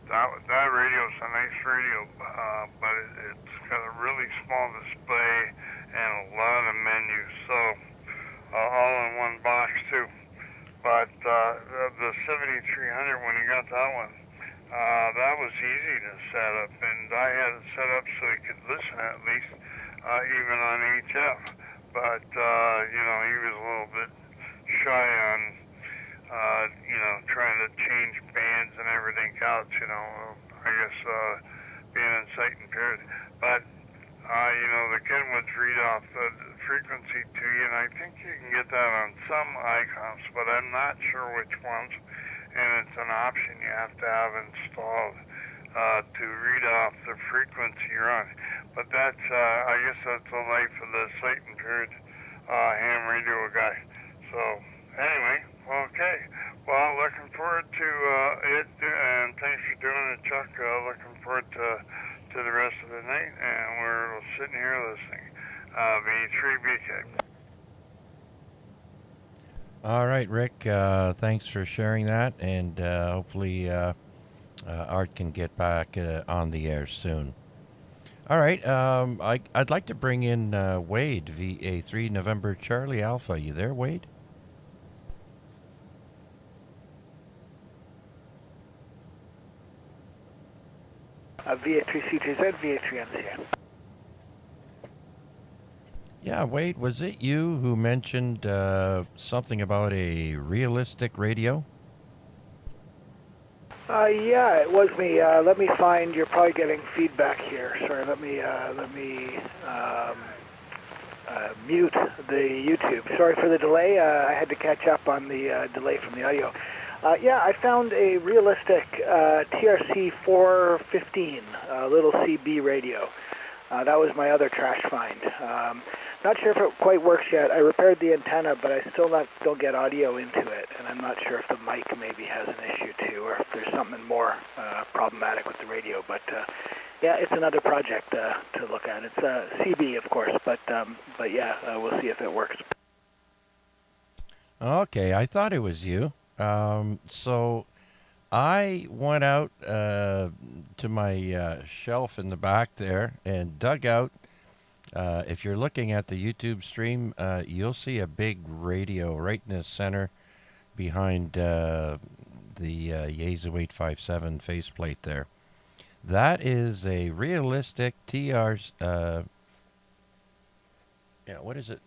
that radio's a nice radio, but it's got a really small display and a lot of menus, so all in one box too. But the 7300, when you got that one, that was easy to set up, and I had it set up so he could listen at least, even on HF. But he was a little bit shy on, trying to change bands and everything else. I guess being in sight impaired. But the Kenwoods read off the frequency to you, and I think you can get that on some icons, but I'm not sure which ones. And it's an option you have to have installed to read off the frequency you're on. But that's, I guess that's the life of the sight impaired ham radio guy. So anyway, okay. Well, looking forward to it, and thanks for doing it, Chuck. Looking forward to the rest of the night, and we're sitting here listening. V3BK. All right, Rick. Thanks for sharing that, and hopefully Art can get back on the air soon. All right. I'd like to bring in Wade, VA3 November Charlie Alpha. You there, Wade? VA3CJZ, VA3MCM. Yeah, Wade, was it you who mentioned something about a realistic radio? Yeah, it was me. Let me find. You're probably getting feedback here. Sorry. Let me mute the YouTube. Sorry for the delay. I had to catch up on the delay from the audio. Yeah, I found a realistic TRC 415 little CB radio. That was my other trash find. Not sure if it quite works yet. I repaired the antenna, but I still don't get audio into it, and I'm not sure if the mic maybe has an issue too, or if there's something more problematic with the radio. But yeah, it's another project to look at. It's CB, of course, but yeah, we'll see if it works. Okay, I thought it was you. So I went out to my shelf in the back there and dug out. If you're looking at the YouTube stream, you'll see a big radio right in the center behind the Yaesu 857 faceplate there. That is a realistic what is it?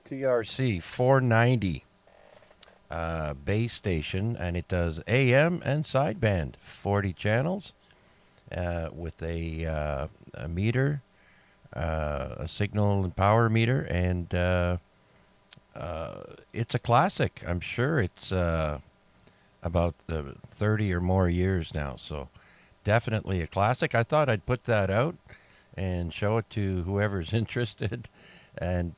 TRC 490. base station, and it does AM and sideband, 40 channels with a meter, a signal and power meter, and it's a classic. I'm sure it's about 30 or more years now, so definitely a classic. I thought I'd put that out and show it to whoever's interested. And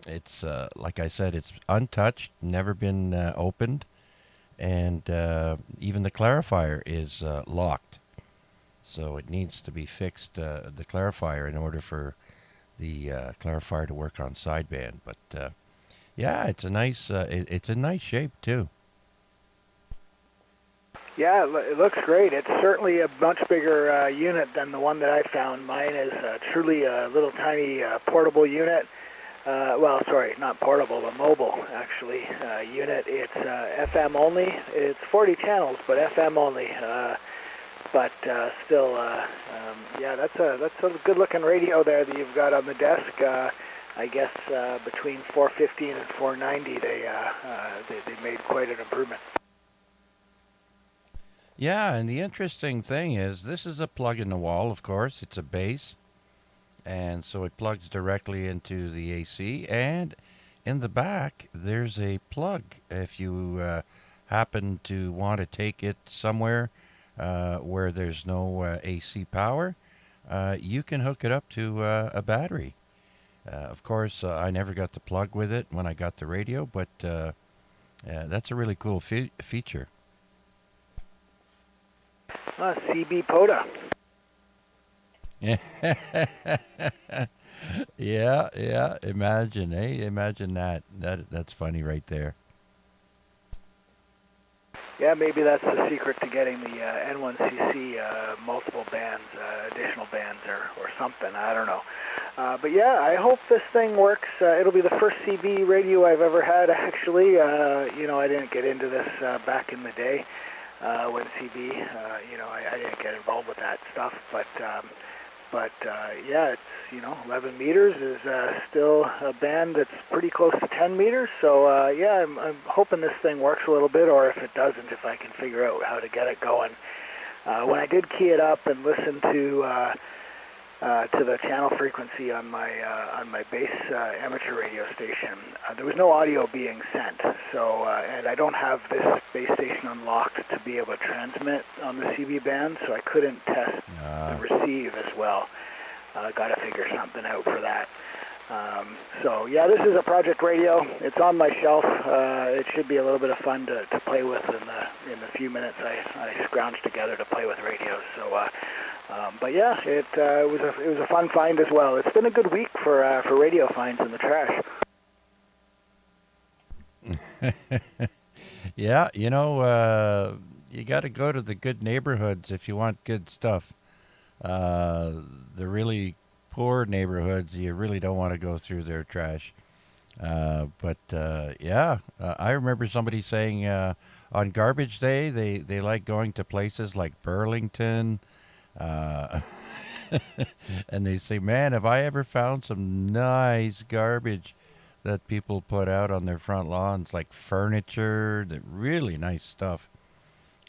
it's, like I said, it's untouched, never been opened, and even the clarifier is locked. So it needs to be fixed, the clarifier, in order for the clarifier to work on sideband. But yeah, it's a nice, it's a nice shape too. Yeah, it looks great. It's certainly a much bigger unit than the one that I found. Mine is truly a little tiny portable unit. Well, sorry, not portable, but mobile, actually, unit. It's FM only. It's 40 channels, but FM only. But still, yeah, that's a good-looking radio there that you've got on the desk. I guess between 415 and 490, they made quite an improvement. Yeah, and the interesting thing is this is a plug in the wall, of course. It's a base, and so it plugs directly into the AC. And in the back, there's a plug. If you happen to want to take it somewhere where there's no AC power, you can hook it up to a battery. Of course, I never got the plug with it when I got the radio, but that's a really cool feature. CB POTA. Yeah. Imagine, Imagine that. That's funny right there. Yeah, maybe that's the secret to getting the N1CC multiple bands, additional bands, or something. I don't know. But yeah, I hope this thing works. It'll be the first CB radio I've ever had, actually. I didn't get into this back in the day when CB, I didn't get involved with that stuff. But yeah, it's 11 meters is still a band that's pretty close to 10 meters. So yeah, I'm hoping this thing works a little bit, or if it doesn't, if I can figure out how to get it going. When I did key it up and listen to the channel frequency on my base amateur radio station, there was no audio being sent. So and I don't have this base station unlocked to be able to transmit on the CB band, so I couldn't test the receive as well. Got to figure something out for that. So yeah, this is a project radio. It's on my shelf. It should be a little bit of fun to play with in the few minutes I scrounged together to play with radios. So. But yeah, it was a fun find as well. It's been a good week for radio finds in the trash. Yeah, you got to go to the good neighborhoods if you want good stuff. The really poor neighborhoods, you really don't want to go through their trash. But yeah, I remember somebody saying on garbage day they like going to places like Burlington. And they say, man, have I ever found some nice garbage that people put out on their front lawns, like furniture, that really nice stuff.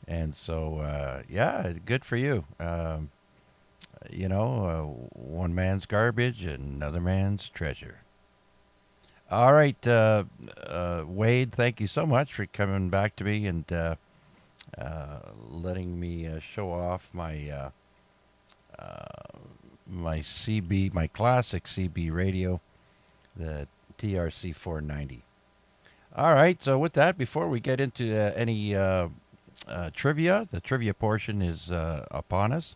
And so, yeah, good for you. One man's garbage, another man's treasure. All right, Wade, thank you so much for coming back to me and letting me show off my my CB, my classic CB radio, the TRC 490. All right, so with that, before we get into any trivia, the trivia portion is upon us.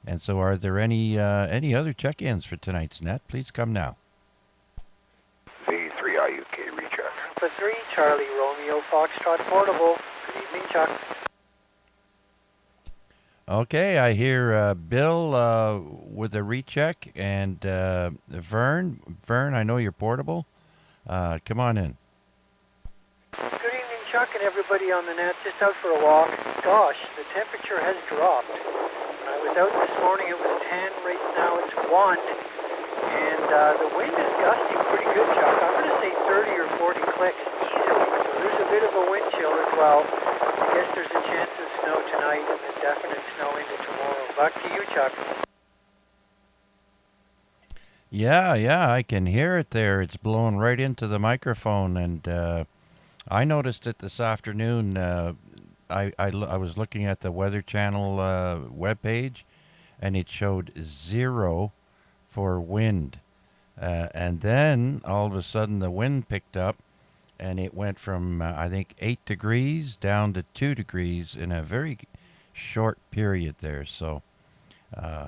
And so are there any other check-ins for tonight's net? Please come now. V3IUK recheck. Alpha 3, Charlie Romeo Foxtrot Portable. Good evening, Chuck. Okay, I hear Bill with a recheck, and Vern, I know you're portable. Come on in. Good evening, Chuck, and everybody on the net. Just out for a walk. Gosh, the temperature has dropped. When I was out this morning, it was 10. Right now, it's 1. And the wind is gusting pretty good, Chuck. I'm going to say 30 or 40 clicks easily. So there's a bit of a wind chill as well. I guess there's a chance of snow tonight and a definite snow into tomorrow. Back to you, Chuck. Yeah, I can hear it there. It's blowing right into the microphone, and I noticed it this afternoon. I was looking at the Weather Channel webpage, and it showed 0 for wind. And then all of a sudden the wind picked up, and it went from, I think, 8 degrees down to 2 degrees in a very short period there. So,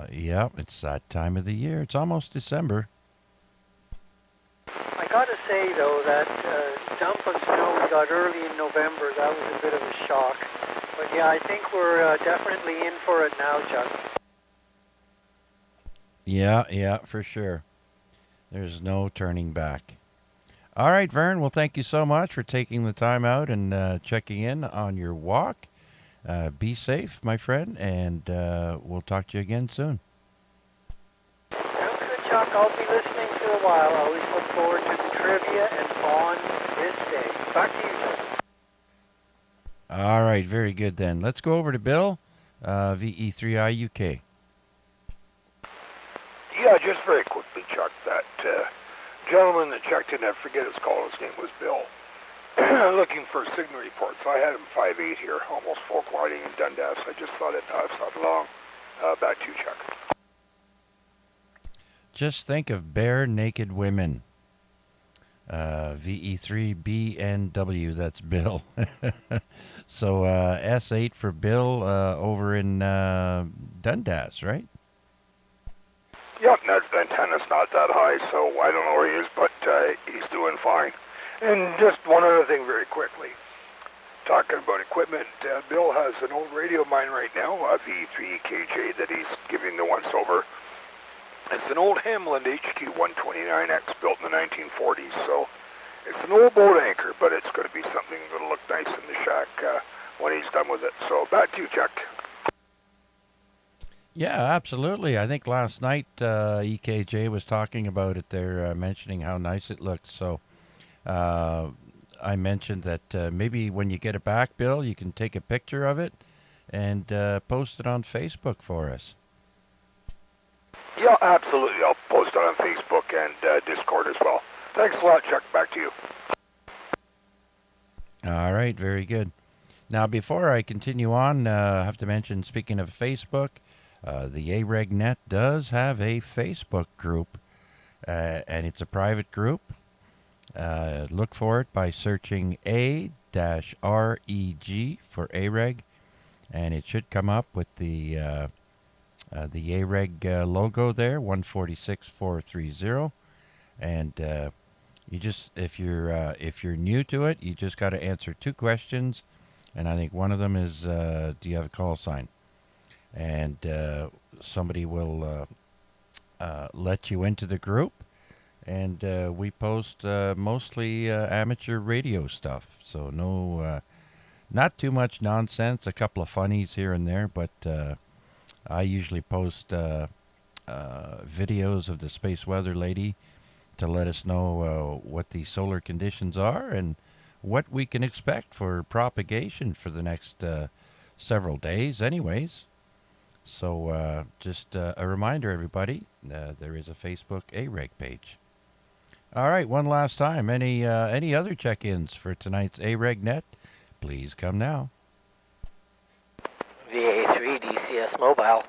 yeah, it's that time of the year. It's almost December. I gotta say, though, that dump of snow we got early in November, that was a bit of a shock. But yeah, I think we're definitely in for it now, Chuck. Yeah, for sure. There's no turning back. All right, Vern, well, thank you so much for taking the time out and checking in on your walk. Be safe, my friend, and we'll talk to you again soon. Sounds good, Chuck. I'll be listening for a while. I always look forward to the trivia and on this day. Back to you, Chuck. All right, very good then. Let's go over to Bill, VE3IUK. Yeah, just very quickly, Chuck, that gentleman that checked in, I forget his call, his name was Bill, looking for signal reports. I had him 5'8" here, almost full quality in Dundas. I just thought I'd pass that along. Back to you, Chuck. Just think of bare naked women. VE3BNW, that's Bill. So S8 for Bill over in Dundas, right? Yep, Ned's antenna's not that high, so I don't know where he is, but he's doing fine. And just one other thing very quickly. Talking about equipment, Bill has an old radio of mine right now, V3KJ, that he's giving the once-over. It's an old Hamlin HQ-129X built in the 1940s, so it's an old boat anchor, but it's going to be something that'll look nice in the shack when he's done with it. So back to you, Chuck. Yeah, absolutely. I think last night EKJ was talking about it there, mentioning how nice it looked. So I mentioned that maybe when you get it back, Bill, you can take a picture of it and post it on Facebook for us. Yeah, absolutely. I'll post it on Facebook and Discord as well. Thanks a lot, Chuck. Back to you. All right, very good. Now, before I continue on, I have to mention, speaking of Facebook, the AREG Net does have a Facebook group, and it's a private group. Look for it by searching A-REG for AREG, and it should come up with the AREG logo there, 146430, and you just if you're new to it, you just got to answer 2 questions, and I think one of them is do you have a call sign, and somebody will let you into the group, and we post mostly amateur radio stuff, so no not too much nonsense, a couple of funnies here and there, but I usually post videos of the space weather lady to let us know what the solar conditions are and what we can expect for propagation for the next several days anyways. So just a reminder, everybody, there is a Facebook AREG page. All right, one last time. Any other check-ins for tonight's AREG Net? Please come now. VA3 DCS Mobile.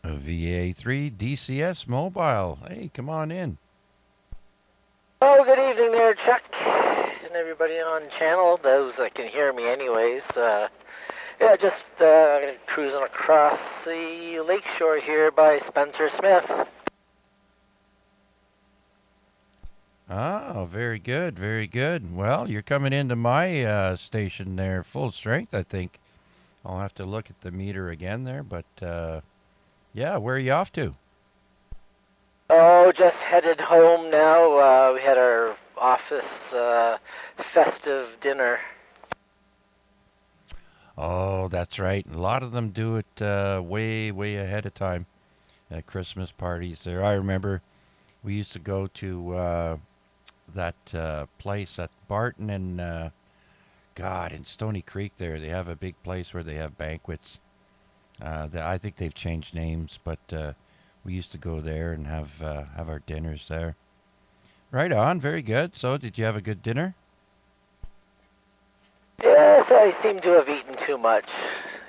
VA3 DCS Mobile. Hey, come on in. Oh, good evening there, Chuck, and everybody on channel, those that can hear me anyways. Yeah, just cruising across the lakeshore here by Spencer Smith. Oh, very good, very good. Well, you're coming into my station there full strength, I think. I'll have to look at the meter again there, but yeah, where are you off to? Oh, just headed home now. We had our office festive dinner. Oh, that's right. A lot of them do it way, way ahead of time at Christmas parties there. I remember we used to go to that place at Barton and God in Stony Creek. There, they have a big place where they have banquets. I think they've changed names, but we used to go there and have our dinners there. Right on, very good. So, did you have a good dinner? Yes, I seem to have eaten too much.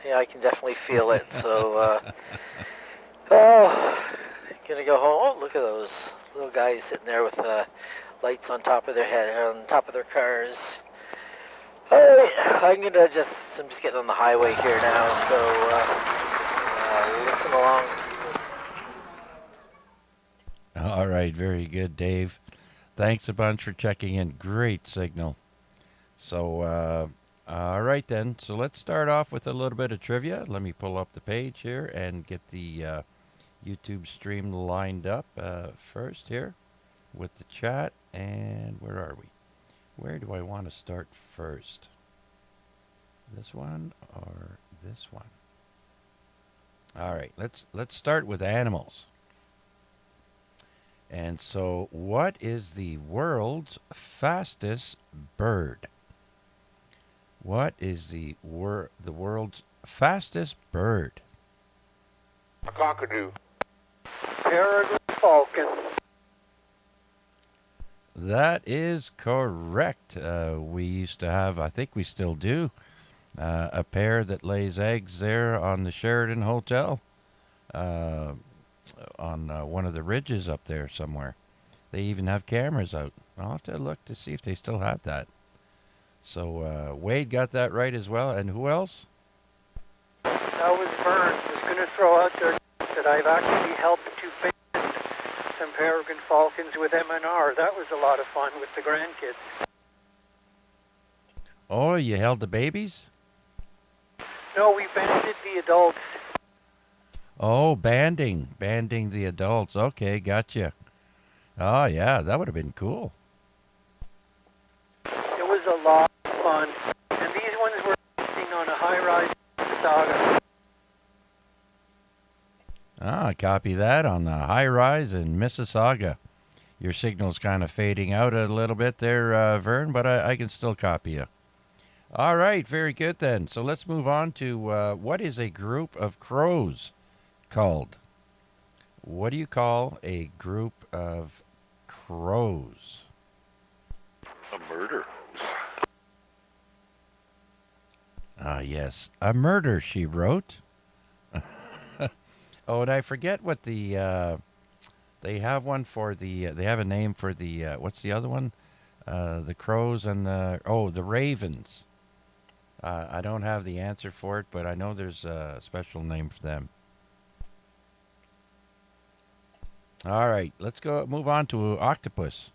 Yeah, I can definitely feel it. So, oh, gonna go home. Oh, look at those little guys sitting there with lights on top of their head, on top of their cars. All right, I'm just getting on the highway here now, so listen along. All right, very good, Dave. Thanks a bunch for checking in. Great signal. So, all right then. So let's start off with a little bit of trivia. Let me pull up the page here and get the YouTube stream lined up first here with the chat. And where are we? Where do I want to start first? This one or this one? All right, let's start with animals. And so, what is the world's fastest bird? What is the world's fastest bird? A cockatoo. Peregrine falcon. That is correct. We used to have, I think we still do, a pair that lays eggs there on the Sheraton Hotel, on one of the ridges up there somewhere. They even have cameras out. I'll have to look to see if they still have that. So Wade got that right as well. And who else? That was Vern. I was going to throw out there that I've actually helped to band some peregrine falcons with MNR. That was a lot of fun with the grandkids. Oh, you held the babies? No, we banded the adults. Oh, banding the adults. Okay, gotcha. Oh, yeah, that would have been cool. It was a lot of fun. And these ones were sitting on a high-rise Saga. Ah, copy that on the high rise in Mississauga. Your signal's kind of fading out a little bit there, Vern, but I can still copy you. All right, very good then. So let's move on to what is a group of crows called? What do you call a group of crows? A murder. Ah, yes, a murder, she wrote. Oh, and I forget what the they have one for the they have a name for the what's the other one? The crows and the ravens. I don't have the answer for it, but I know there's a special name for them. All right, let's move on to octopus.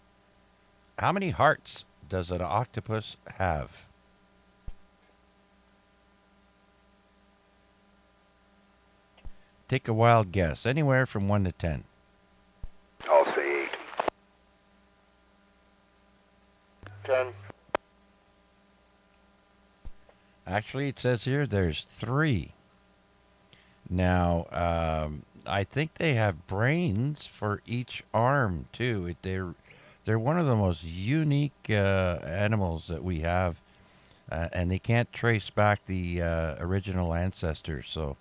How many hearts does an octopus have? Take a wild guess, anywhere from 1 to 10. I'll say 8. 10. Actually, it says here there's 3. Now, I think they have brains for each arm too. They're one of the most unique animals that we have, and they can't trace back the original ancestors. So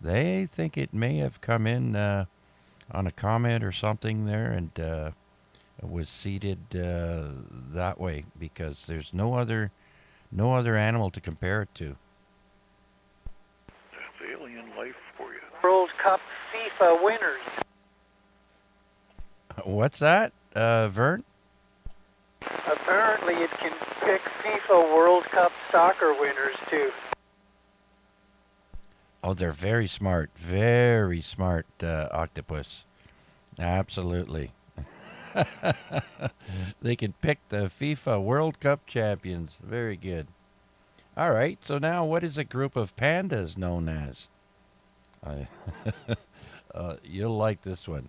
they think it may have come in on a comet or something there, and was seeded that way because there's no other animal to compare it to. That's alien life for you. World Cup FIFA winners. What's that, Vern? Apparently it can pick FIFA World Cup soccer winners too. Oh, they're very smart, octopus. Absolutely. They can pick the FIFA World Cup champions. Very good. All right, so now what is a group of pandas known as? You'll like this one.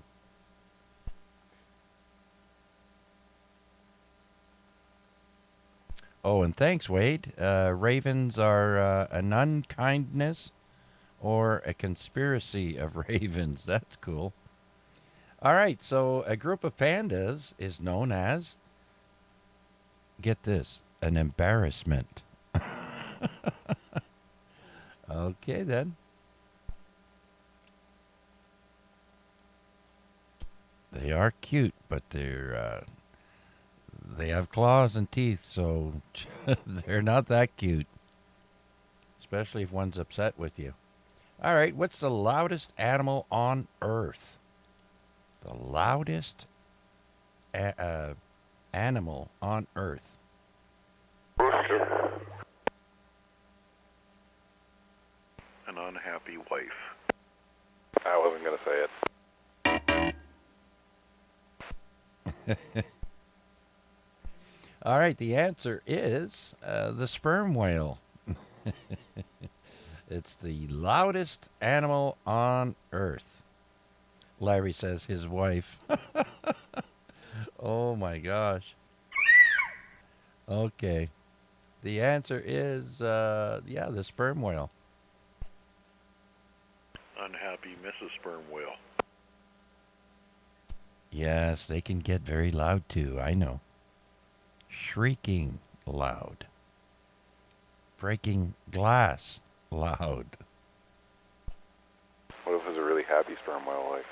Oh, and thanks, Wade. Ravens are an unkindness or a conspiracy of ravens. That's cool. All right, so a group of pandas is known as get this, an embarrassment. Okay, then. They are cute, but they have claws and teeth, so they're not that cute, especially if one's upset with you. All right, what's the loudest animal on Earth? The loudest animal on Earth. An unhappy wife. I wasn't going to say it. All right, the answer is the sperm whale. It's the loudest animal on Earth. Larry says his wife. Oh my gosh. Okay. The answer is, the sperm whale. Unhappy Mrs. Sperm Whale. Yes, they can get very loud too, I know. Shrieking loud. Breaking glass loud. What if it was a really happy sperm whale wife?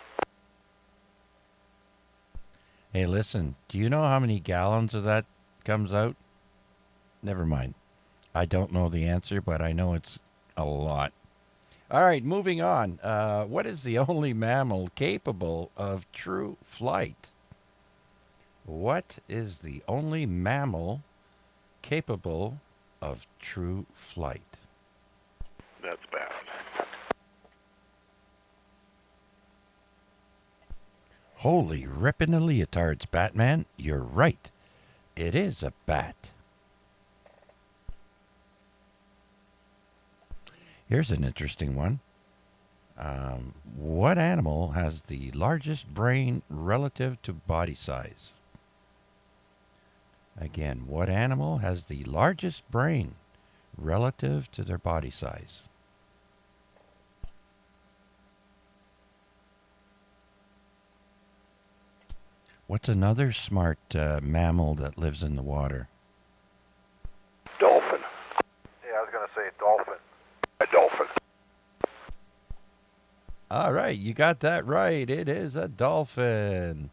Hey, listen, do you know how many gallons of that comes out? Never mind. I don't know the answer, but I know it's a lot. All right, moving on. What is the only mammal capable of true flight? What is the only mammal capable of true flight? That's bad. Holy rippin' the leotards, Batman. You're right. It is a bat. Here's an interesting one. What animal has the largest brain relative to body size? Again, what animal has the largest brain relative to their body size? What's another smart mammal that lives in the water? Dolphin. Yeah, I was going to say dolphin. A dolphin. All right, you got that right. It is a dolphin.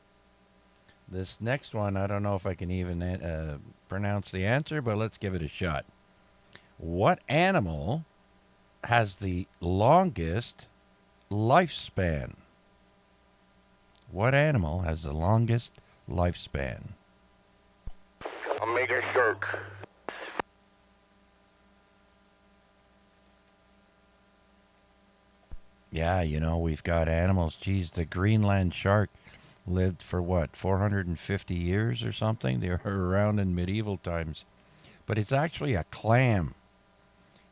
This next one, I don't know if I can even pronounce the answer, but let's give it a shot. What animal has the longest lifespan? What animal has the longest lifespan? A major shark. Yeah, you know, we've got animals. Geez, the Greenland shark lived for what, 450 years or something? They were around in medieval times. But it's actually a clam.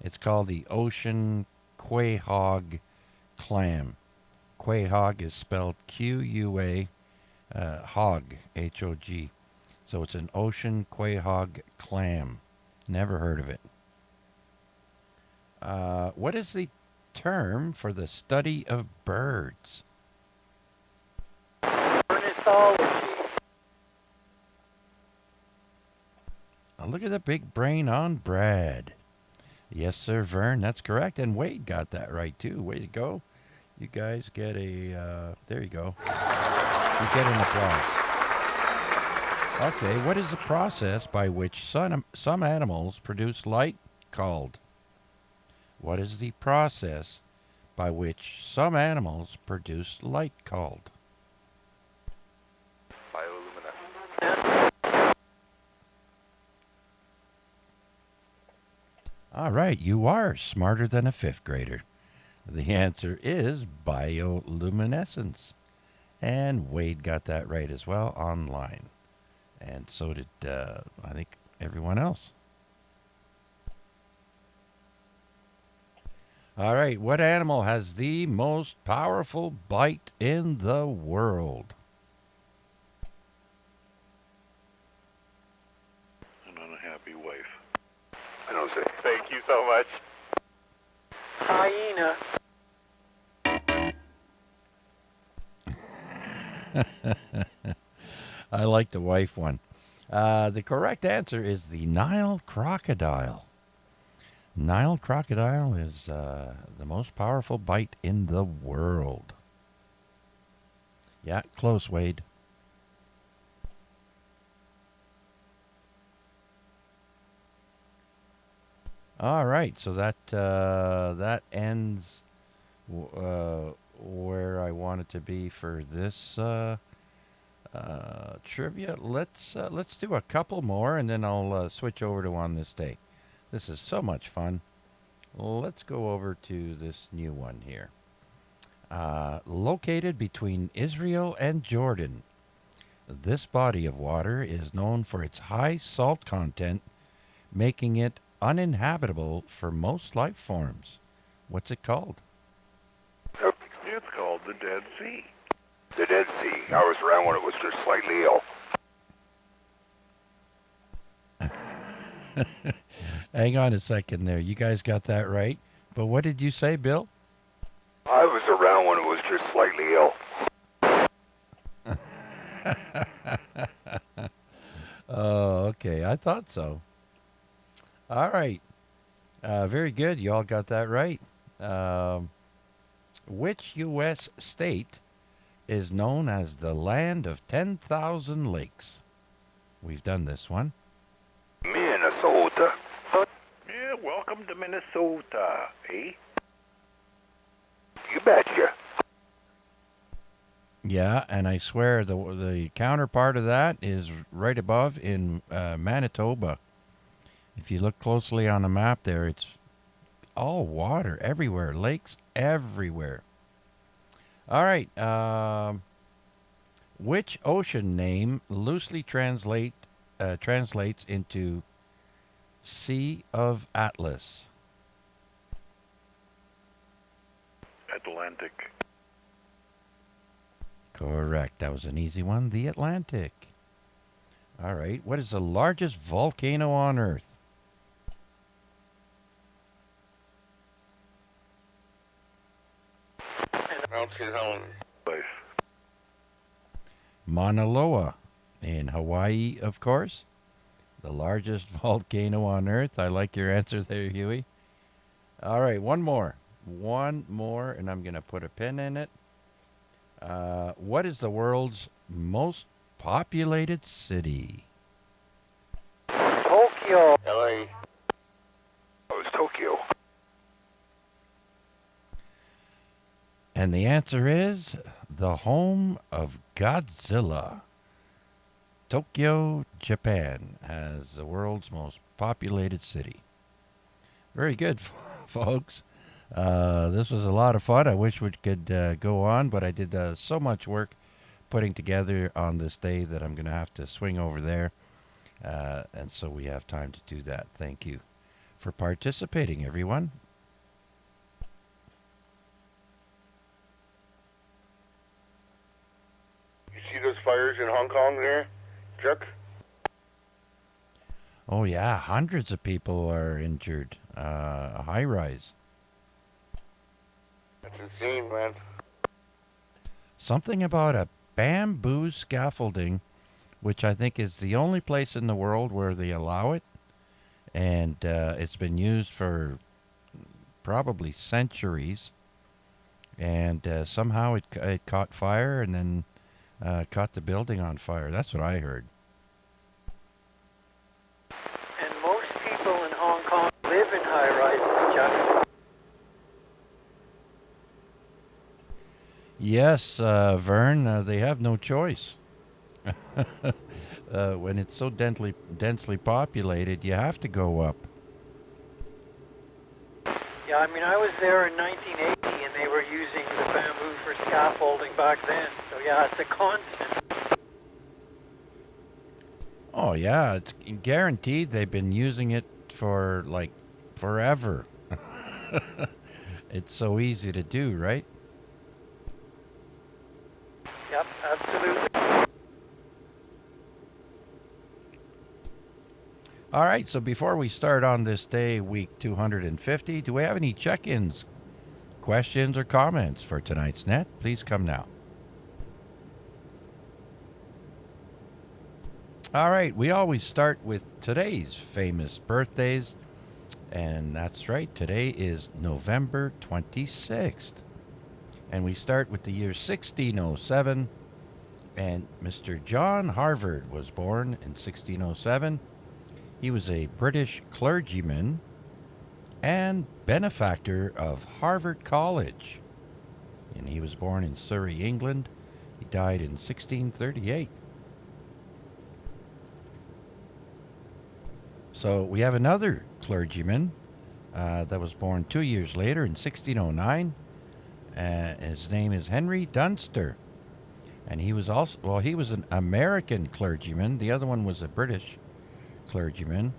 It's called the ocean quahog clam. Quahog is spelled Q-U-A, hog, H-O-G. So it's an ocean quahog clam. Never heard of it. What is the term for the study of birds? Ornithology. Look at the big brain on Brad. Yes, sir, Vern, that's correct. And Wade got that right, too. Way to go. You guys get a, there you go. You get an applause. Okay, what is the process by which some animals produce light called? What is the process by which some animals produce light called? Bioluminescence. All right, you are smarter than a fifth grader. The answer is bioluminescence. And Wade got that right as well online. And so did, I think, everyone else. All right, what animal has the most powerful bite in the world? An unhappy wife. I don't say. Thank you so much. Hyena. I like the wife one. The correct answer is the Nile crocodile. Nile crocodile is the most powerful bite in the world. Yeah, close, Wade. All right, so that ends where I wanted to be for this trivia. Let's do a couple more, and then I'll switch over to on this day. This is so much fun. Let's go over to this new one here. Located between Israel and Jordan, this body of water is known for its high salt content, making it uninhabitable for most life forms. What's it called? It's called the Dead Sea. The Dead Sea. I was around when it was just slightly ill. Hang on a second there. You guys got that right. But what did you say, Bill? I was around when it was just slightly ill. Oh, okay. I thought so. All right. Very good. You all got that right. Which U.S. state is known as the land of 10,000 lakes? We've done this one. Minnesota. Yeah, welcome to Minnesota, eh? You betcha. Yeah, and I swear the counterpart of that is right above in Manitoba. If you look closely on the map there, it's all water everywhere, lakes everywhere. All right. Which ocean name loosely translates into Sea of Atlas? Atlantic. Correct. That was an easy one. The Atlantic. All right. What is the largest volcano on Earth? Mount St. Helens. Mauna Loa in Hawaii, of course. The largest volcano on Earth. I like your answer there, Huey. All right, one more. One more, and I'm going to put a pin in it. What is the world's most populated city? Tokyo. LA. Oh, it's Tokyo. And the answer is the home of Godzilla. Tokyo, Japan, has the world's most populated city. Very good, folks. This was a lot of fun. I wish we could go on, but I did so much work putting together on this day that I'm going to have to swing over there. And so we have time to do that. Thank you for participating, everyone. You see those fires in Hong Kong there, Chuck? Oh, yeah. Hundreds of people are injured. A high rise. That's insane, man. Something about a bamboo scaffolding, which I think is the only place in the world where they allow it. And it's been used for probably centuries. And somehow it caught fire and then caught the building on fire. That's what I heard. And most people in Hong Kong live in high-rises, Chuck. Yes, Vern, they have no choice. When it's so densely populated, you have to go up. Yeah, I mean, I was there in 1980, and they were using the bamboo for scaffolding back then. So yeah, it's a constant. Oh, yeah, it's guaranteed they've been using it for, like, forever. It's so easy to do, right? Yep, absolutely. All right, so before we start on this day, week 250, do we have any check-ins, questions, or comments for tonight's net? Please come now. All right, we always start with today's famous birthdays, and that's right, today is November 26th. And we start with the year 1607, and Mr. John Harvard was born in 1607. He was a British clergyman and benefactor of Harvard College. And he was born in Surrey, England. He died in 1638. So we have another clergyman that was born 2 years later in 1609. His name is Henry Dunster. And he was also, well, he was an American clergyman. The other one was a British clergyman.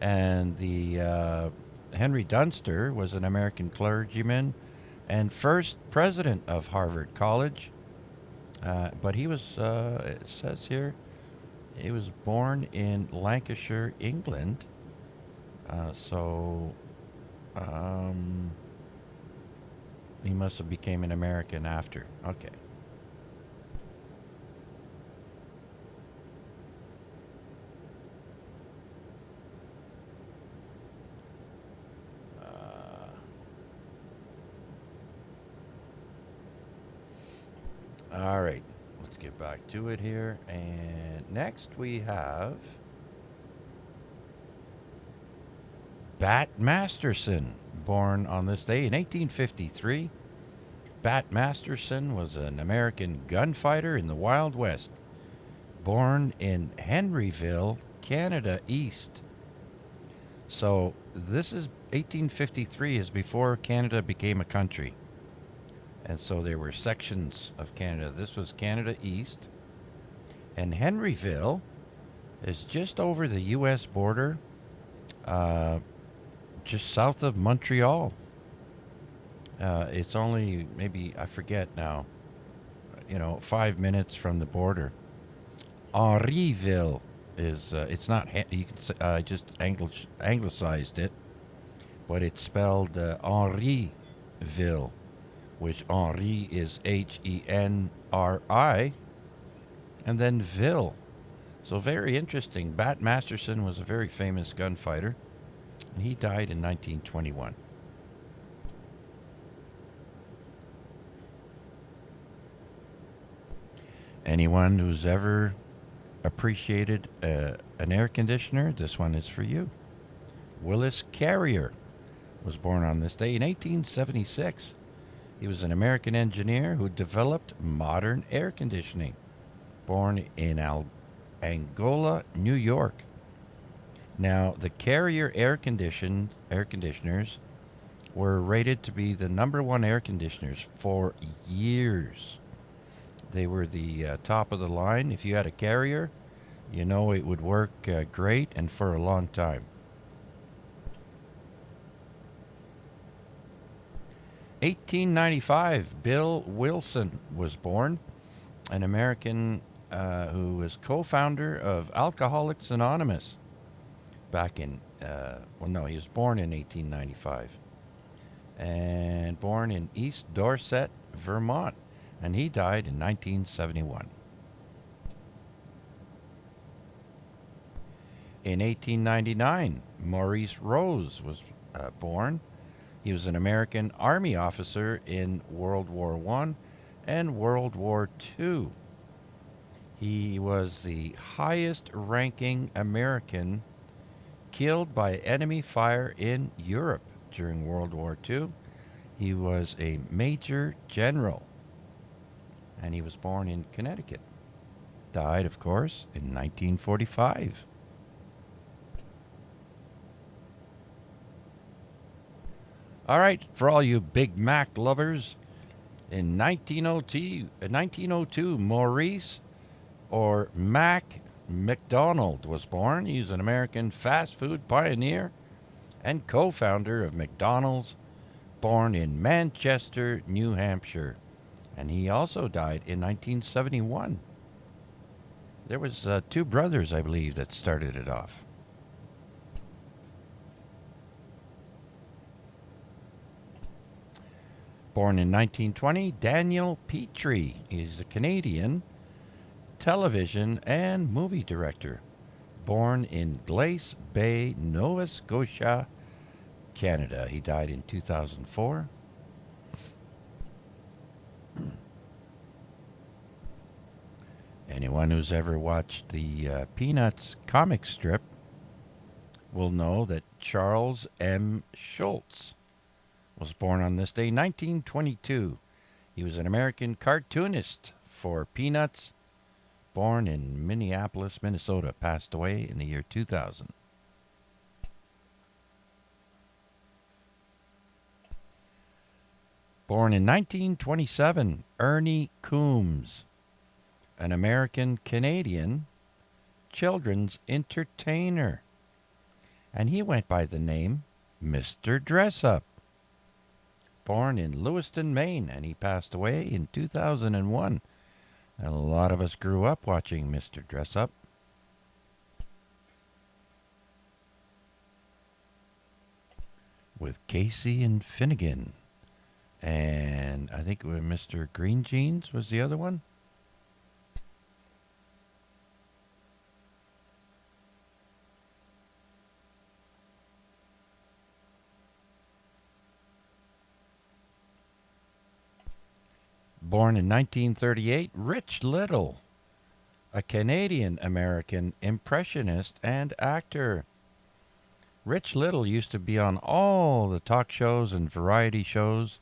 And the Henry Dunster was an American clergyman and first president of Harvard College. But he was, it says here, he was born in Lancashire, England. He must have became an American after. Okay. All right, let's get back to it here. And next we have Bat Masterson, born on this day in 1853. Bat Masterson was an American gunfighter in the Wild West, born in Henryville, Canada East. So this is 1853 is before Canada became a country. And so there were sections of Canada. This was Canada East. And Henryville is just over the U.S. border, just south of Montreal. It's only maybe, I forget now, 5 minutes from the border. Henryville is, it's not, you can say, I just anglicized it, but it's spelled Henryville, which Henri is Henri, and then Ville. So very interesting. Bat Masterson was a very famous gunfighter, and he died in 1921. Anyone who's ever appreciated an air conditioner, this one is for you. Willis Carrier was born on this day in 1876. He was an American engineer who developed modern air conditioning, born in Angola, New York. Now, the Carrier air conditioners were rated to be the #1 air conditioners for years. They were the top of the line. If you had a Carrier, it would work great and for a long time. 1895, Bill Wilson was born, an American who was co-founder of Alcoholics Anonymous back in, he was born in 1895 and born in East Dorset, Vermont, and he died in 1971. In 1899, Maurice Rose was born. He was an American Army officer in World War I and World War II. He was the highest ranking American killed by enemy fire in Europe during World War II. He was a Major General, and he was born in Connecticut. Died, of course, in 1945. All right, for all you Big Mac lovers, in 1902, Maurice or Mac McDonald was born. He's an American fast food pioneer and co-founder of McDonald's, born in Manchester, New Hampshire. And he also died in 1971. There was 2 brothers, I believe, that started it off. Born in 1920, Daniel Petrie is a Canadian television and movie director. Born in Glace Bay, Nova Scotia, Canada. He died in 2004. Anyone who's ever watched the Peanuts comic strip will know that Charles M. Schulz was born on this day, 1922. He was an American cartoonist for Peanuts, born in Minneapolis, Minnesota, passed away in the year 2000. Born in 1927, Ernie Coombs, an American-Canadian children's entertainer. And he went by the name Mr. Dressup. Born in Lewiston, Maine, and he passed away in 2001. A lot of us grew up watching Mr. Dressup. With Casey and Finnegan. And I think Mr. Green Jeans was the other one. Born in 1938, Rich Little, a Canadian-American impressionist and actor. Rich Little used to be on all the talk shows and variety shows.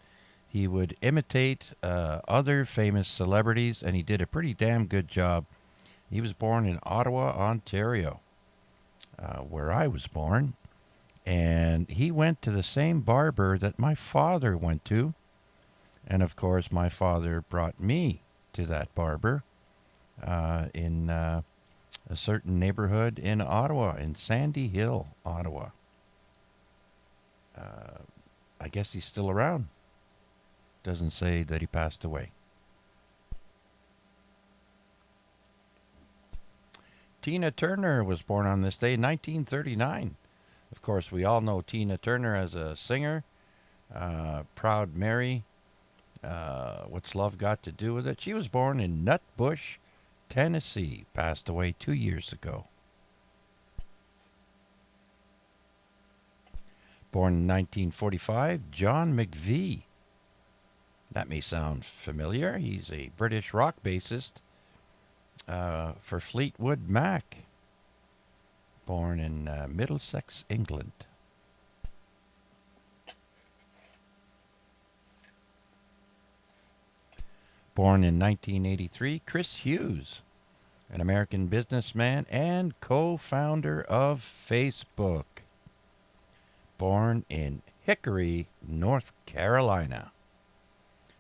He would imitate other famous celebrities, and he did a pretty damn good job. He was born in Ottawa, Ontario, where I was born. And he went to the same barber that my father went to. And, of course, my father brought me to that barber in a certain neighborhood in Ottawa, in Sandy Hill, Ottawa. I guess he's still around. Doesn't say that he passed away. Tina Turner was born on this day, 1939. Of course, we all know Tina Turner as a singer. Proud Mary. What's Love Got to Do with It? She was born in Nutbush, Tennessee. Passed away 2 years ago. Born in 1945, John McVie. That may sound familiar. He's a British rock bassist for Fleetwood Mac. Born in Middlesex, England. Born in 1983, Chris Hughes, an American businessman and co-founder of Facebook. Born in Hickory, North Carolina.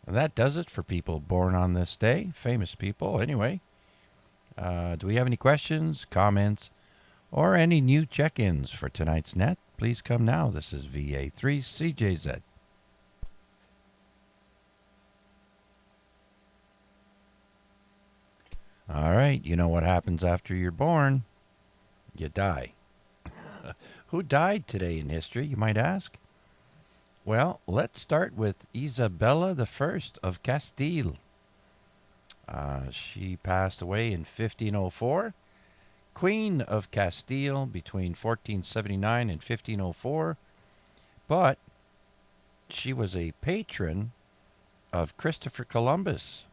And that does it for people born on this day. Famous people, anyway. Do we have any questions, comments, or any new check-ins for tonight's net? Please come now. This is VA3CJZ. All right, you know what happens after you're born? You die. Who died today in history, you might ask? Well, let's start with Isabella I of Castile. She passed away in 1504. Queen of Castile between 1479 and 1504. But she was a patron of Christopher Columbus,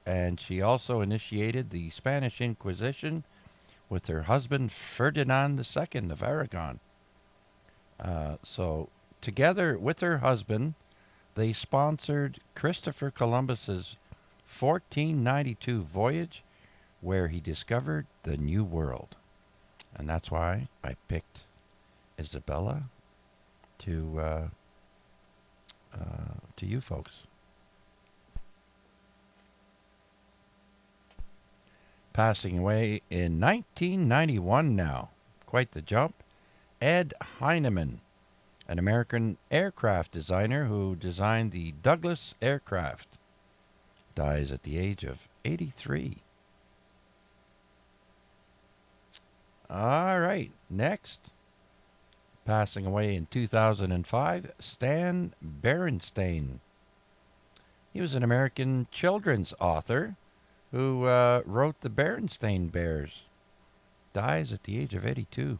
and she also initiated the Spanish Inquisition with her husband Ferdinand II of Aragon. So together with her husband, they sponsored Christopher Columbus's 1492 voyage, where he discovered the New World. And that's why I picked Isabella to you folks. Passing away in 1991 now. Quite the jump. Ed Heinemann, an American aircraft designer who designed the Douglas aircraft. Dies at the age of 83. All right, next. Passing away in 2005, Stan Berenstain. He was an American children's author who wrote the Berenstain Bears. Dies at the age of 82.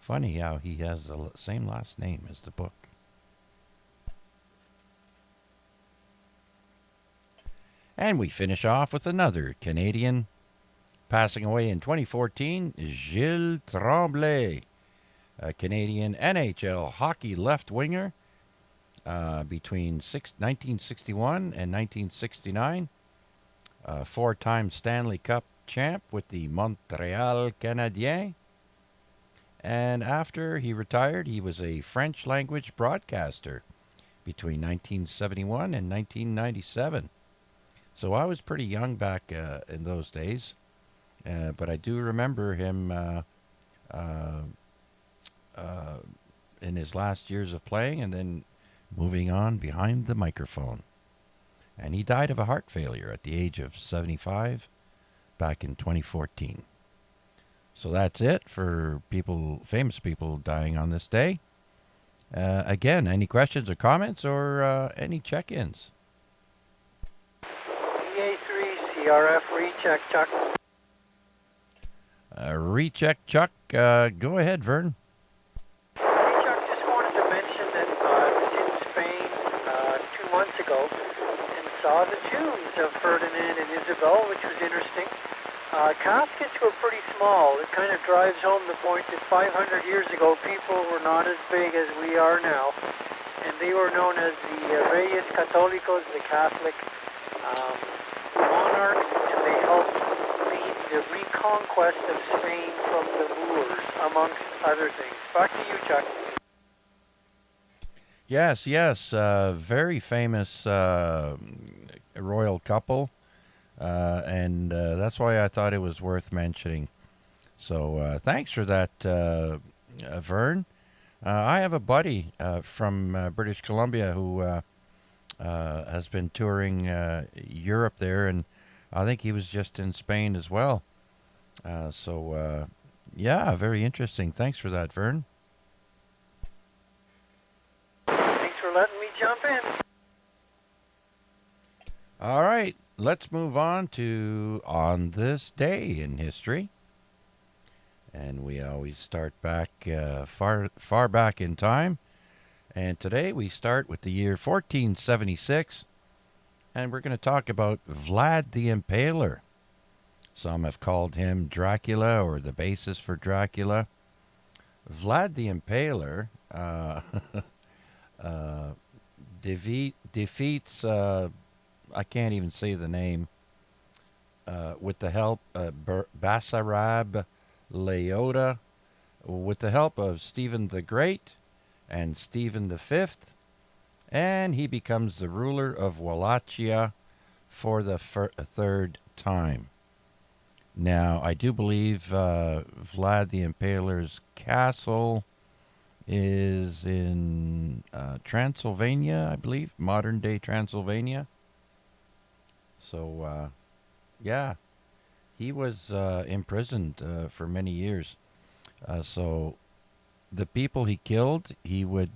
Funny how he has the same last name as the book. And we finish off with another Canadian. Passing away in 2014, Gilles Tremblay, a Canadian NHL hockey left-winger between 1961 and 1969. A four-time Stanley Cup champ with the Montreal Canadiens. And after he retired, he was a French-language broadcaster between 1971 and 1997. So I was pretty young back in those days, but I do remember him in his last years of playing and then moving on behind the microphone. And he died of a heart failure at the age of 75 back in 2014. So that's it for famous people dying on this day. Again, any questions or comments or any check-ins? EA3 CRF recheck, Chuck. Recheck, Chuck. Go ahead, Vern. Chuck, just wanted to mention that I was in Spain 2 months ago and saw the tombs of Ferdinand and Isabel, which was interesting. Caskets were pretty small. It kind of drives home the point that 500 years ago, people were not as big as we are now. And they were known as the Reyes Católicos, the Catholic monarchs, and they helped lead the reconquest of Spain from the Moors, amongst other things. Back to you, Chuck. Yes. Very famous royal couple. And that's why I thought it was worth mentioning. So thanks for that, Vern. I have a buddy from British Columbia who has been touring Europe there, and I think he was just in Spain as well. Yeah, very interesting. Thanks for that, Vern. Thanks for letting me jump in. All right. Let's move on to On This Day in History. And we always start back far back in time. And today we start with the year 1476. And we're going to talk about Vlad the Impaler. Some have called him Dracula or the basis for Dracula. Vlad the Impaler defeats... I can't even say the name. With the help of Basarab Leota, with the help of Stephen the Great and Stephen the Fifth, and he becomes the ruler of Wallachia for the third time. Now, I do believe Vlad the Impaler's castle is in Transylvania, I believe, modern-day Transylvania. So, yeah, he was imprisoned for many years. So the people he killed, he would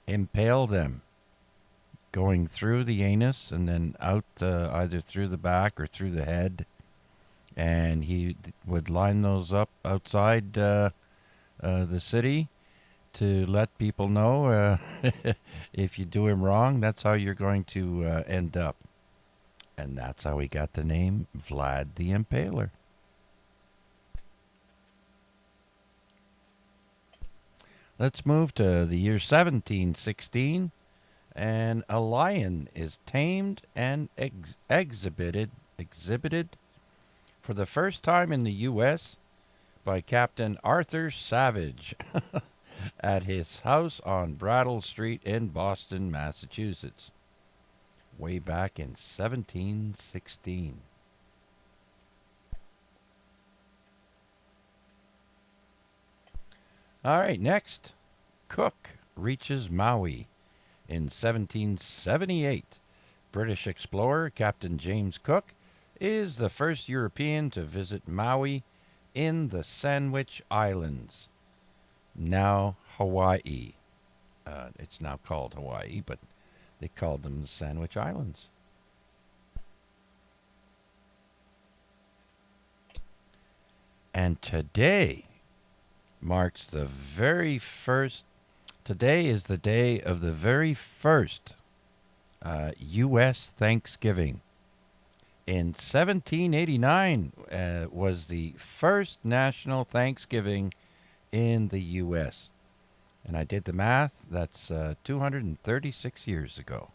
impale them, going through the anus and then out either through the back or through the head. And he would line those up outside the city to let people know if you do him wrong, that's how you're going to end up. And that's how he got the name Vlad the Impaler. Let's move to the year 1716, and a lion is tamed and exhibited for the first time in the U.S. by Captain Arthur Savage at his house on Brattle Street in Boston, Massachusetts, way back in 1716. All right, next, Cook reaches Maui in 1778. British explorer Captain James Cook is the first European to visit Maui in the Sandwich Islands, now Hawaii. It's now called Hawaii, but they called them the Sandwich Islands. And today marks the very first, today is the day of the very first U.S. Thanksgiving. In 1789 was the first national Thanksgiving in the U.S. And I did the math, that's 236 years ago.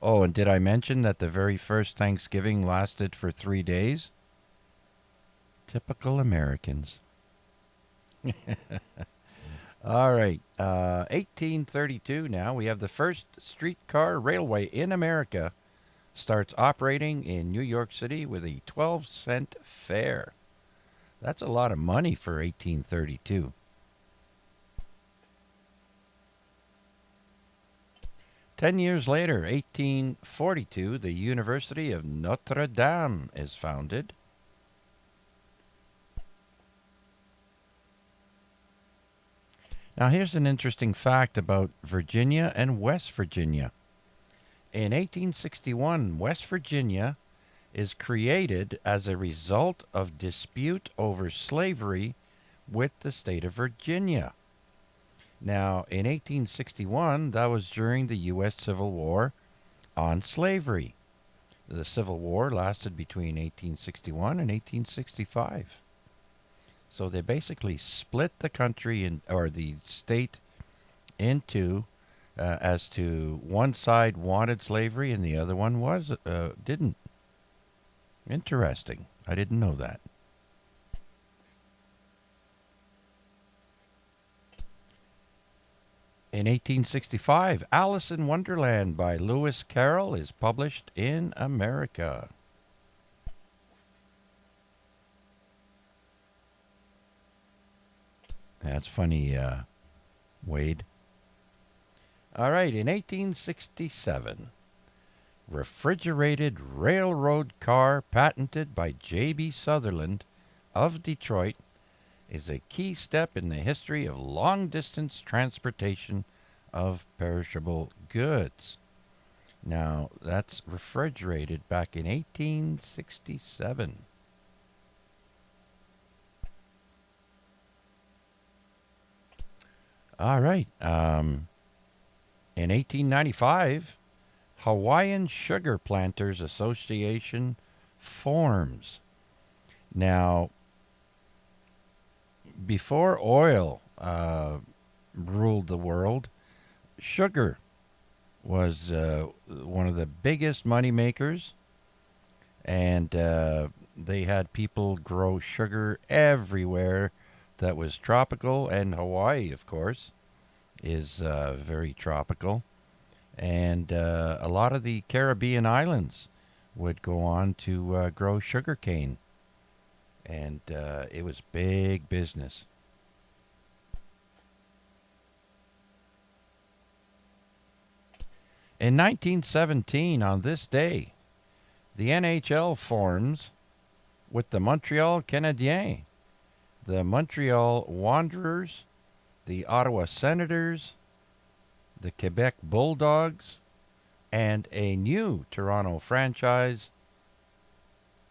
Oh, and did I mention that the very first Thanksgiving lasted for 3 days? Typical Americans. All right, 1832 now. We have the first streetcar railway in America starts operating in New York City with a 12-cent fare. That's a lot of money for 1832. Ten years later, 1842, the University of Notre Dame is founded. Now, here's an interesting fact about Virginia and West Virginia. In 1861, West Virginia is created as a result of dispute over slavery with the state of Virginia. Now, in 1861, that was during the U.S. Civil War on slavery. The Civil War lasted between 1861 and 1865. So they basically split the country or the state into as to one side wanted slavery and the other one didn't. Interesting. I didn't know that. In 1865, Alice in Wonderland by Lewis Carroll is published in America. That's funny, Wade. All right, in 1867, refrigerated railroad car patented by J.B. Sutherland of Detroit is a key step in the history of long-distance transportation of perishable goods. Now, that's refrigerated back in 1867. All right. In 1895, Hawaiian Sugar Planters Association forms. Now, before oil ruled the world, sugar was one of the biggest money makers, and they had people grow sugar everywhere that was tropical, and Hawaii, of course, is very tropical. And a lot of the Caribbean islands would go on to grow sugar cane. And it was big business. In 1917, on this day, the NHL forms with the Montreal Canadiens, the Montreal Wanderers, the Ottawa Senators, the Quebec Bulldogs, and a new Toronto franchise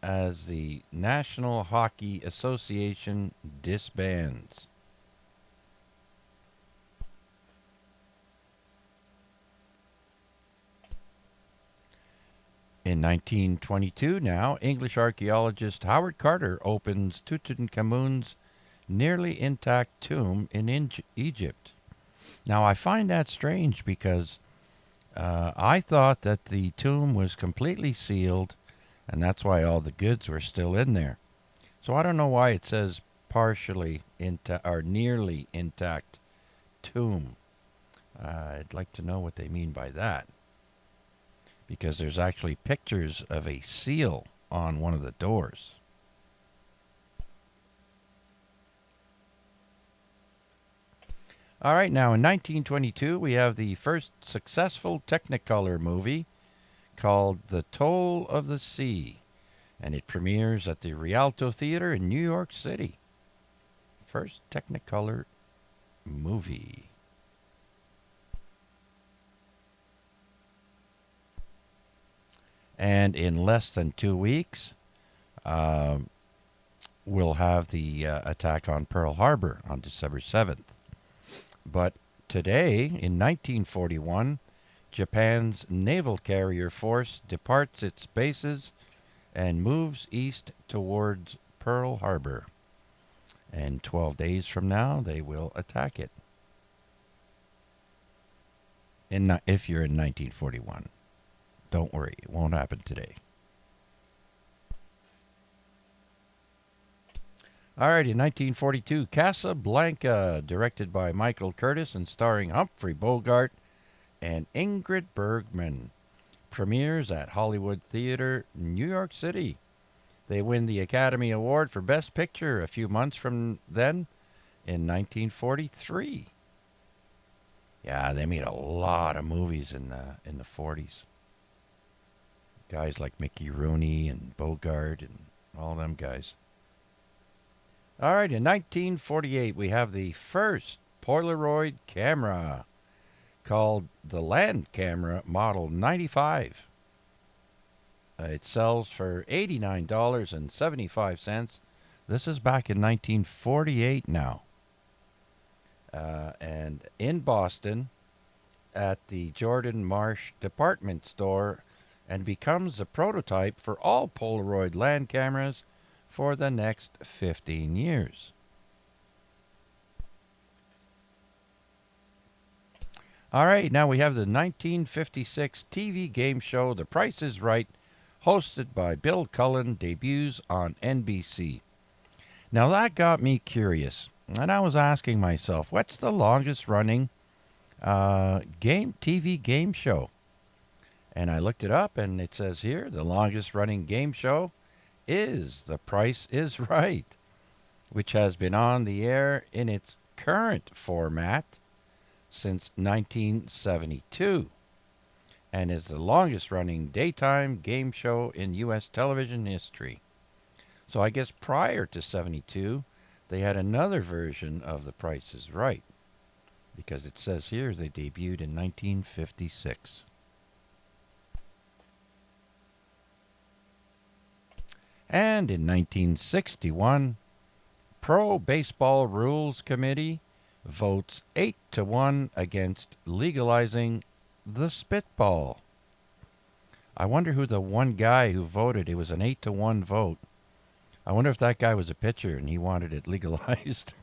as the National Hockey Association disbands. In 1922 now, English archaeologist Howard Carter opens Tutankhamun's nearly intact tomb in Egypt. Now, I find that strange because I thought that the tomb was completely sealed, and that's why all the goods were still in there. So I don't know why it says partially intact or nearly intact tomb. I'd like to know what they mean by that, because there's actually pictures of a seal on one of the doors. All right, now in 1922, we have the first successful Technicolor movie called The Toll of the Sea, and it premieres at the Rialto Theater in New York City. First Technicolor movie. And in less than 2 weeks, we'll have the attack on Pearl Harbor on December 7th. But today, in 1941, Japan's naval carrier force departs its bases and moves east towards Pearl Harbor. And 12 days from now, they will attack it. If you're in 1941. Don't worry, it won't happen today. All right, in 1942, Casablanca, directed by Michael Curtis and starring Humphrey Bogart and Ingrid Bergman, premieres at Hollywood Theater, New York City. They win the Academy Award for Best Picture a few months from then in 1943. Yeah, they made a lot of movies in the 40s. Guys like Mickey Rooney and Bogart and all them guys. All right, in 1948, we have the first Polaroid camera called the Land Camera Model 95. It sells for $89.75. This is back in 1948 now. And in Boston at the Jordan Marsh department store, and becomes the prototype for all Polaroid land cameras for the next 15 years. All right, now we have the 1956 TV game show The Price is Right, hosted by Bill Cullen, debuts on NBC. Now that got me curious, and I was asking myself, what's the longest running TV game show? And I looked it up, and it says here, the longest running game show is The Price is Right, which has been on the air in its current format since 1972, and is the longest running daytime game show in U.S. television history. So I guess prior to 72, they had another version of The Price is Right, because it says here they debuted in 1956. And in 1961, Pro Baseball Rules Committee votes 8-1 against legalizing the spitball. I wonder who the one guy who voted. It was an 8-1 vote. I wonder if that guy was a pitcher and he wanted it legalized.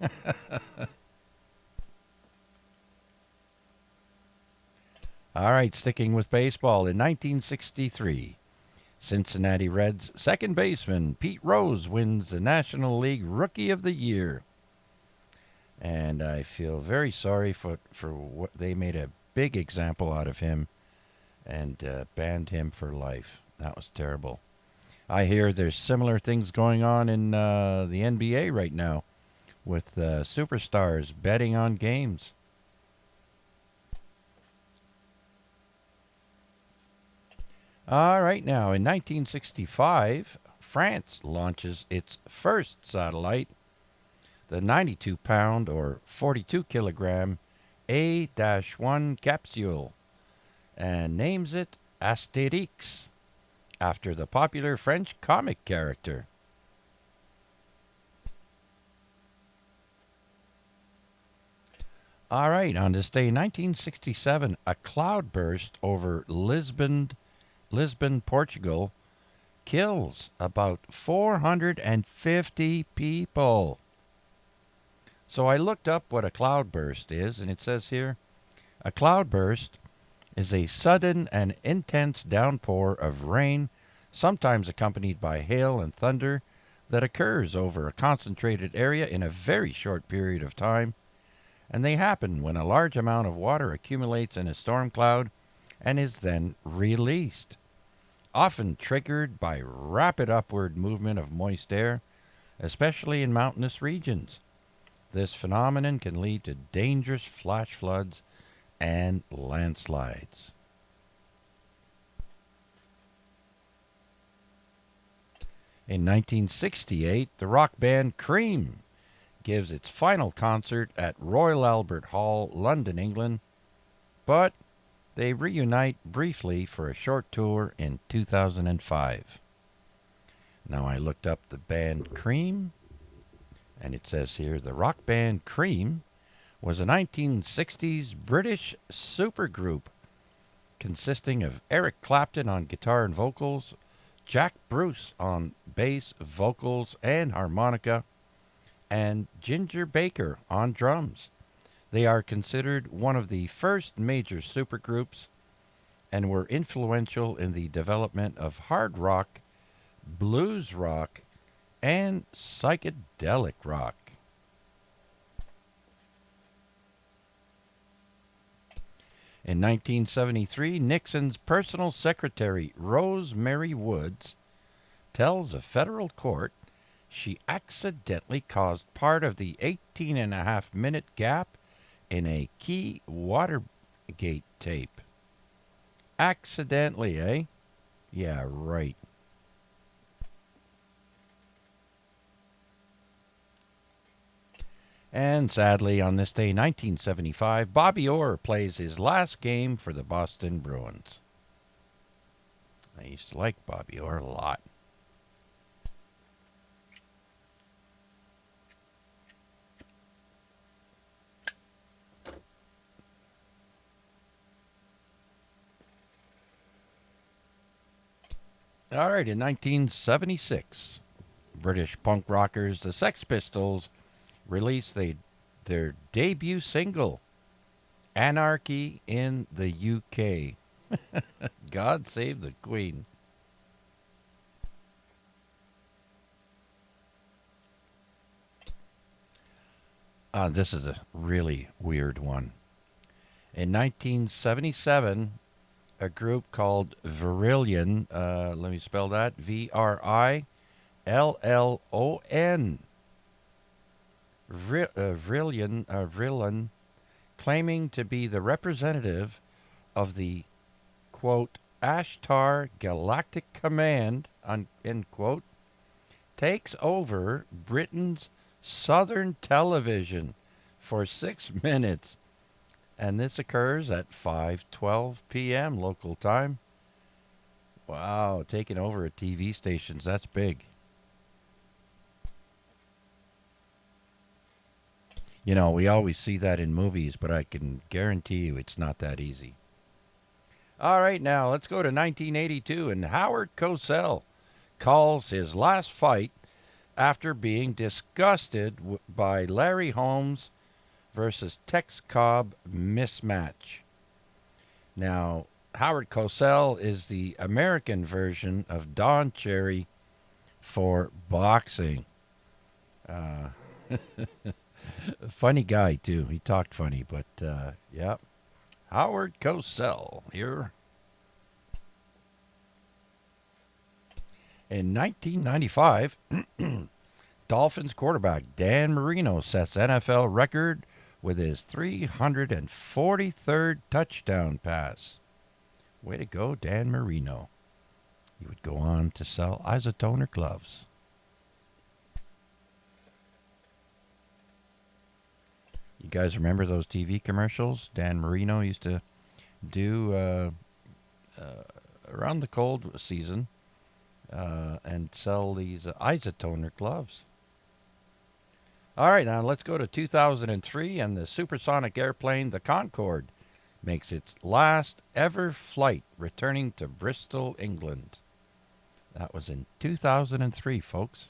All right, sticking with baseball, in 1963, Cincinnati Reds second baseman Pete Rose wins the National League Rookie of the Year. And I feel very sorry for what they made a big example out of him and banned him for life. That was terrible. I hear there's similar things going on in the NBA right now with superstars betting on games. All right, now in 1965, France launches its first satellite, the 92-pound or 42-kilogram A-1 capsule, and names it Astérix, after the popular French comic character. All right, on this day, 1967, a cloudburst over Lisbon, Portugal, kills about 450 people. So I looked up what a cloudburst is, and it says here, a cloudburst is a sudden and intense downpour of rain, sometimes accompanied by hail and thunder, that occurs over a concentrated area in a very short period of time, and they happen when a large amount of water accumulates in a storm cloud and is then released, often triggered by rapid upward movement of moist air, especially in mountainous regions. This phenomenon can lead to dangerous flash floods and landslides. In 1968, the rock band Cream gives its final concert at Royal Albert Hall, London, England, but They reunite briefly for a short tour in 2005. Now I looked up the band Cream, and it says here the rock band Cream was a 1960s British supergroup consisting of Eric Clapton on guitar and vocals, Jack Bruce on bass, vocals, and harmonica, and Ginger Baker on drums. They are considered one of the first major supergroups and were influential in the development of hard rock, blues rock, and psychedelic rock. In 1973, Nixon's personal secretary, Rosemary Woods, tells a federal court she accidentally caused part of the 18.5-minute gap in a key Watergate tape. Accidentally, eh? Yeah, right. And sadly, on this day, 1975, Bobby Orr plays his last game for the Boston Bruins. I used to like Bobby Orr a lot. All right, in 1976, British punk rockers the Sex Pistols released their debut single, Anarchy in the UK. God save the Queen. This is a really weird one. In 1977, a group called Vrillon, let me spell that, Vrillon, Vrillon, claiming to be the representative of the, quote, Ashtar Galactic Command, end quote, takes over Britain's Southern Television for 6 minutes. And this occurs at 5:12 p.m. local time. Wow, taking over at TV stations, that's big. You know, we always see that in movies, but I can guarantee you it's not that easy. All right, now let's go to 1982, and Howard Cosell calls his last fight after being disgusted by Larry Holmes versus Tex Cobb mismatch. Now, Howard Cosell is the American version of Don Cherry for boxing. Funny guy, too. He talked funny, but, yeah. Howard Cosell here. In 1995, Dolphins quarterback Dan Marino sets NFL record with his 343rd touchdown pass. Way to go, Dan Marino. He would go on to sell isotoner gloves. You guys remember those TV commercials Dan Marino used to do around the cold season and sell these isotoner gloves? All right, now let's go to 2003, and the supersonic airplane, the Concorde, makes its last ever flight, returning to Bristol, England. That was in 2003, folks.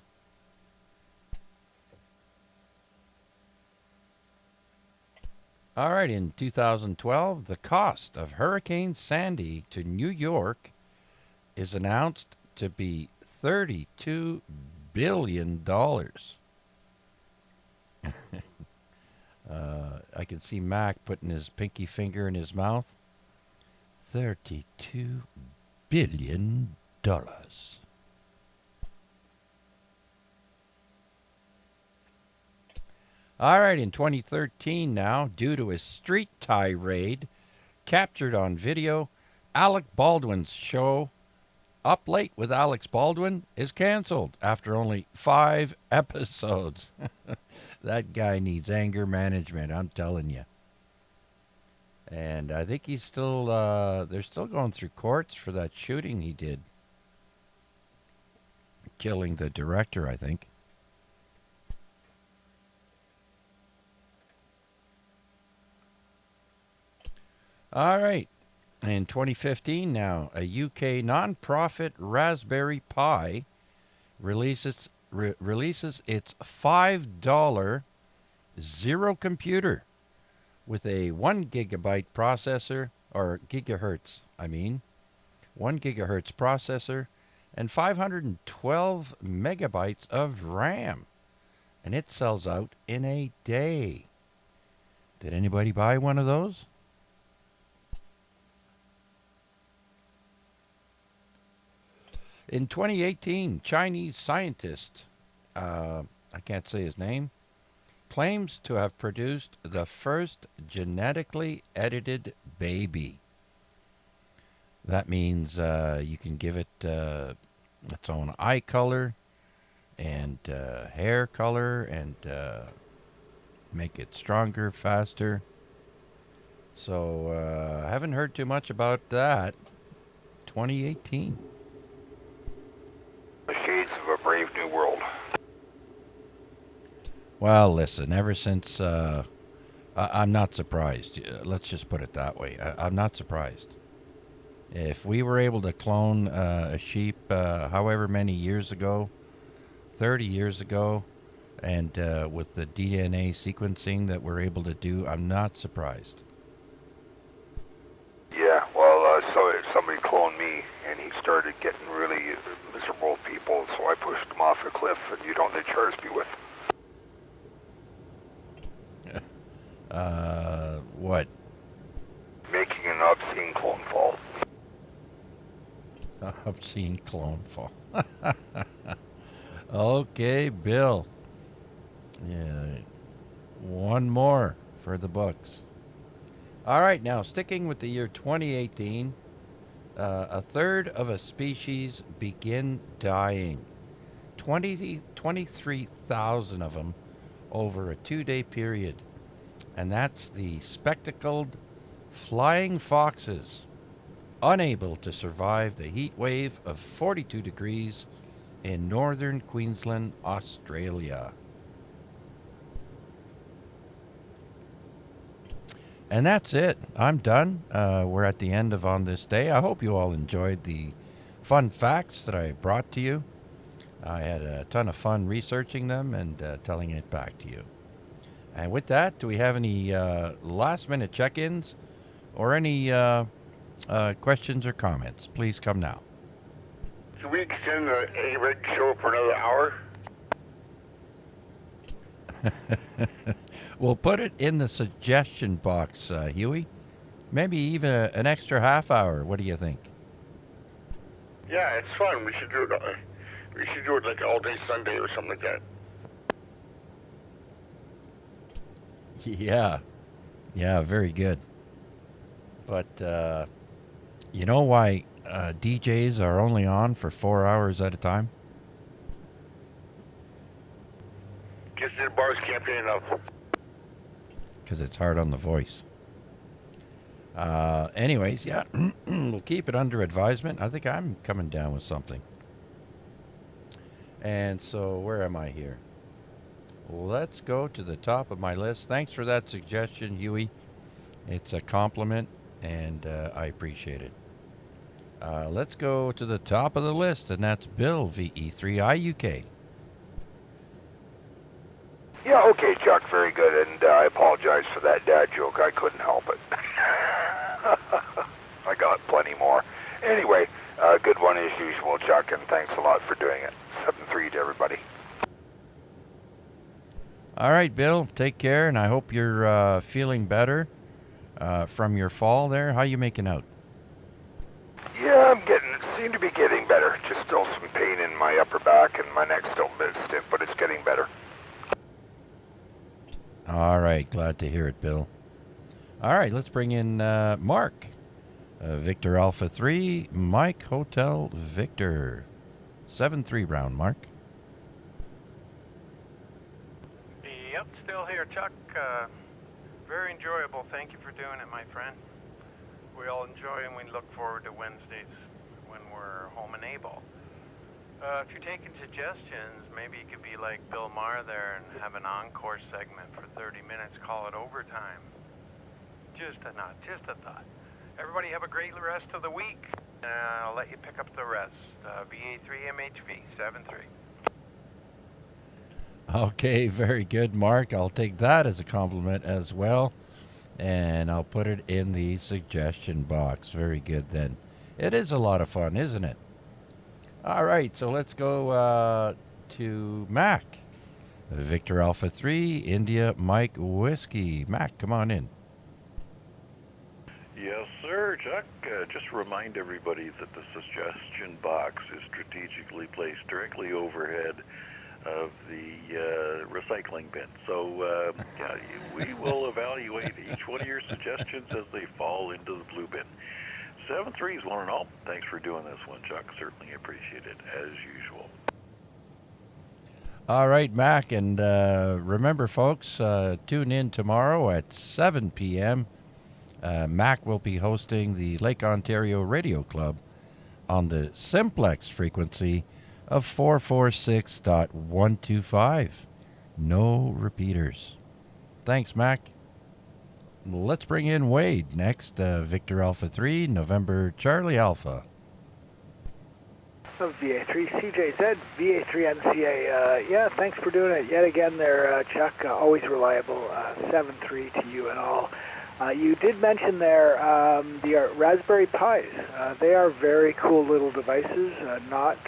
All right, in 2012, the cost of Hurricane Sandy to New York is announced to be $32 billion. I can see Mac putting his pinky finger in his mouth. $32 billion. All right, in 2013 now, due to a street tirade captured on video, Alec Baldwin's show, Up Late with Alex Baldwin, is canceled after only 5 episodes. That guy needs anger management, I'm telling you. And I think he's still, they're still going through courts for that shooting he did. Killing the director, I think. All right. In 2015 now, a UK non-profit Raspberry Pi releases its $5 Zero computer with a 1 gigabyte processor, or gigahertz, 1 gigahertz processor, and 512 megabytes of RAM. And it sells out in a day. Did anybody buy one of those? In 2018, Chinese scientist, I can't say his name, claims to have produced the first genetically edited baby. That means you can give it its own eye color and hair color and make it stronger, faster. So I haven't heard too much about that. 2018. The shades of a brave new world. Well, listen, ever since I'm not surprised. Let's just put it that way. I'm not surprised. If we were able to clone a sheep however many years ago, 30 years ago, and with the DNA sequencing that we're able to do, I'm not surprised. Yeah, well, so somebody cloned me, and he started getting really miserable people, so I pushed him off a cliff, and you don't they charged me with. What? Making an obscene clone fall. Obscene clone fall. Okay, Bill. Yeah, one more for the books. All right, now sticking with the year 2018, a third of a species begin dying. 23,000 of them over a 2-day period. And that's the spectacled flying foxes, unable to survive the heat wave of 42 degrees in northern Queensland, Australia. And that's it. I'm done. We're at the end of On This Day. I hope you all enjoyed the fun facts that I brought to you. I had a ton of fun researching them and telling it back to you. And with that, do we have any last-minute check-ins or any questions or comments? Please come now. Should we extend the AREG show for another hour? We'll put it in the suggestion box, Huey. Maybe even an extra half hour. What do you think? Yeah, it's fun. We should do it. We should do it like all day Sunday or something like that. Yeah, very good. But you know why DJs are only on for 4 hours at a time? Guess the bars can't pay enough. Because it's hard on the voice. Anyways, yeah, we'll keep it under advisement. I think I'm coming down with something. And so, where am I here? Let's go to the top of my list. Thanks for that suggestion, Huey. It's a compliment, and I appreciate it. Let's go to the top of the list, and that's Bill, VE3IUK. Yeah, okay, Chuck, very good, and I apologize for that dad joke. I couldn't help it. I got plenty more. Anyway, good one as usual, Chuck, and thanks a lot for doing it. 7-3 to everybody. All right, Bill, take care, and I hope you're feeling better from your fall there. How you making out? Yeah, seem to be getting better. Just still some pain in my upper back, and my neck's still a bit stiff, but it's getting better. All right, glad to hear it, Bill. All right, let's bring in Mark. Victor Alpha 3, Mike Hotel Victor. 7-3 round, Mark. Yep, still here, Chuck. Very enjoyable. Thank you for doing it, my friend. We all enjoy and we look forward to Wednesdays when we're home and able. If you're taking suggestions, maybe you could be like Bill Maher there and have an encore segment for 30 minutes, call it overtime. Just a thought. Everybody have a great rest of the week. I'll let you pick up the rest. VA3MHV 73. Okay, very good, Mark. I'll take that as a compliment as well. And I'll put it in the suggestion box. Very good then. It is a lot of fun, isn't it? All right, so let's go to Mac. Victor Alpha 3, India Mike Whiskey. Mac, come on in. Yes, sir, Chuck. Just remind everybody that the suggestion box is strategically placed directly overhead of the recycling bin. So, yeah, we will evaluate each one of your suggestions as they fall into the blue bin. 7-3s, one and all. Thanks for doing this one, Chuck. Certainly appreciate it, as usual. All right, Mac, and remember, folks, tune in tomorrow at 7 p.m. Mac will be hosting the Lake Ontario Radio Club on the simplex frequency of 446.125. No repeaters. Thanks, Mac. Let's bring in Wade next. Victor Alpha 3, November Charlie Alpha. VA3 CJZ, VA3 NCA. Yeah, thanks for doing it yet again there, Chuck. Always reliable. 7-3 to you and all. You did mention there the Raspberry Pis. They are very cool little devices, not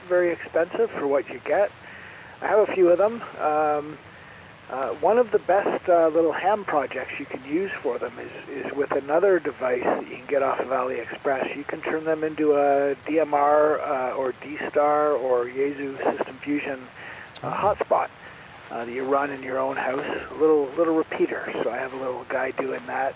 very expensive for what you get. I have a few of them. One of the best little ham projects you can use for them is with another device that you can get off of AliExpress. You can turn them into a DMR or D-Star or Yaesu System Fusion hotspot that you run in your own house, a little repeater. So I have a little guy doing that,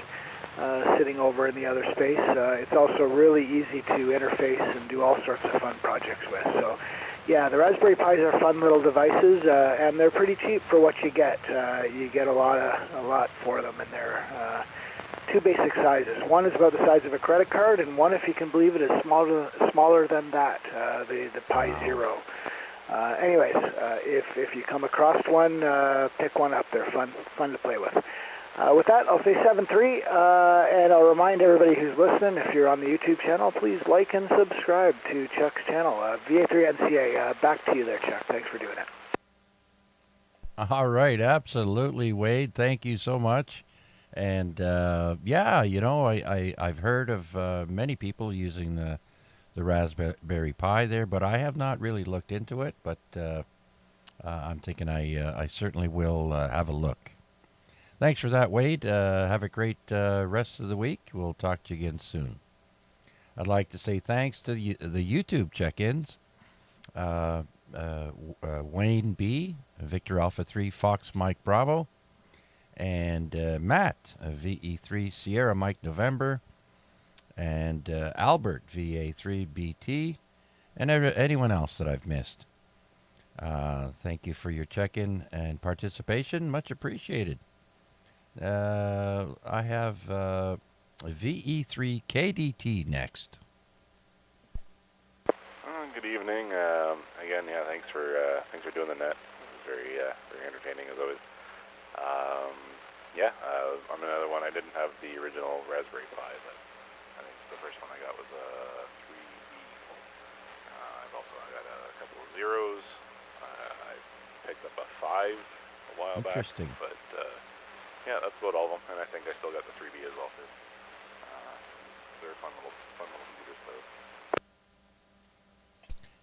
sitting over in the other space. It's also really easy to interface and do all sorts of fun projects with. So yeah, the Raspberry Pis are fun little devices, and they're pretty cheap for what you get. You get a lot for them, and they're two basic sizes. One is about the size of a credit card, and one, if you can believe it, is smaller than that. The Pi Zero. Anyways, if you come across one, pick one up. They're fun to play with. With that, I'll say 7-3, and I'll remind everybody who's listening, if you're on the YouTube channel, please like and subscribe to Chuck's channel. VA3NCA, back to you there, Chuck. Thanks for doing it. All right, absolutely, Wade. Thank you so much. And yeah, you know, I've heard of many people using the Raspberry Pi there, but I have not really looked into it. But I'm thinking I certainly will have a look. Thanks for that, Wade. Have a great rest of the week. We'll talk to you again soon. I'd like to say thanks to the YouTube check-ins. Wayne B., Victor Alpha 3, Fox Mike Bravo, and Matt, VE3 Sierra Mike November, and Albert, VA3 BT, and anyone else that I've missed. Thank you for your check-in and participation. Much appreciated. I have VE3 KDT next. Good evening. Again, yeah, thanks for doing the net. It was very entertaining as always. Yeah, on another one, I didn't have the original Raspberry Pi, but I think the first one I got was a 3B. I've also got a couple of zeros. I picked up a 5 a while back. Interesting. But yeah, that's about all of them, and I think I still got the 3B as well too. They're fun little computers to play with.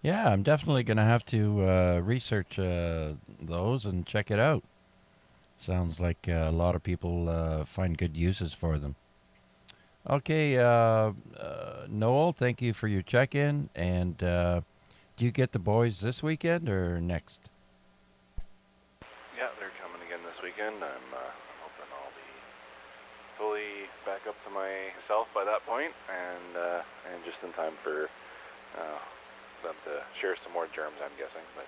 Yeah, I'm definitely going to have to research those and check it out. Sounds like a lot of people find good uses for them. Okay, Noel, thank you for your check-in. And do you get the boys this weekend or next? Yeah, they're coming again this weekend. I'm hoping I'll be fully back up to myself by that point, and just in time for them to share some more germs, I'm guessing. But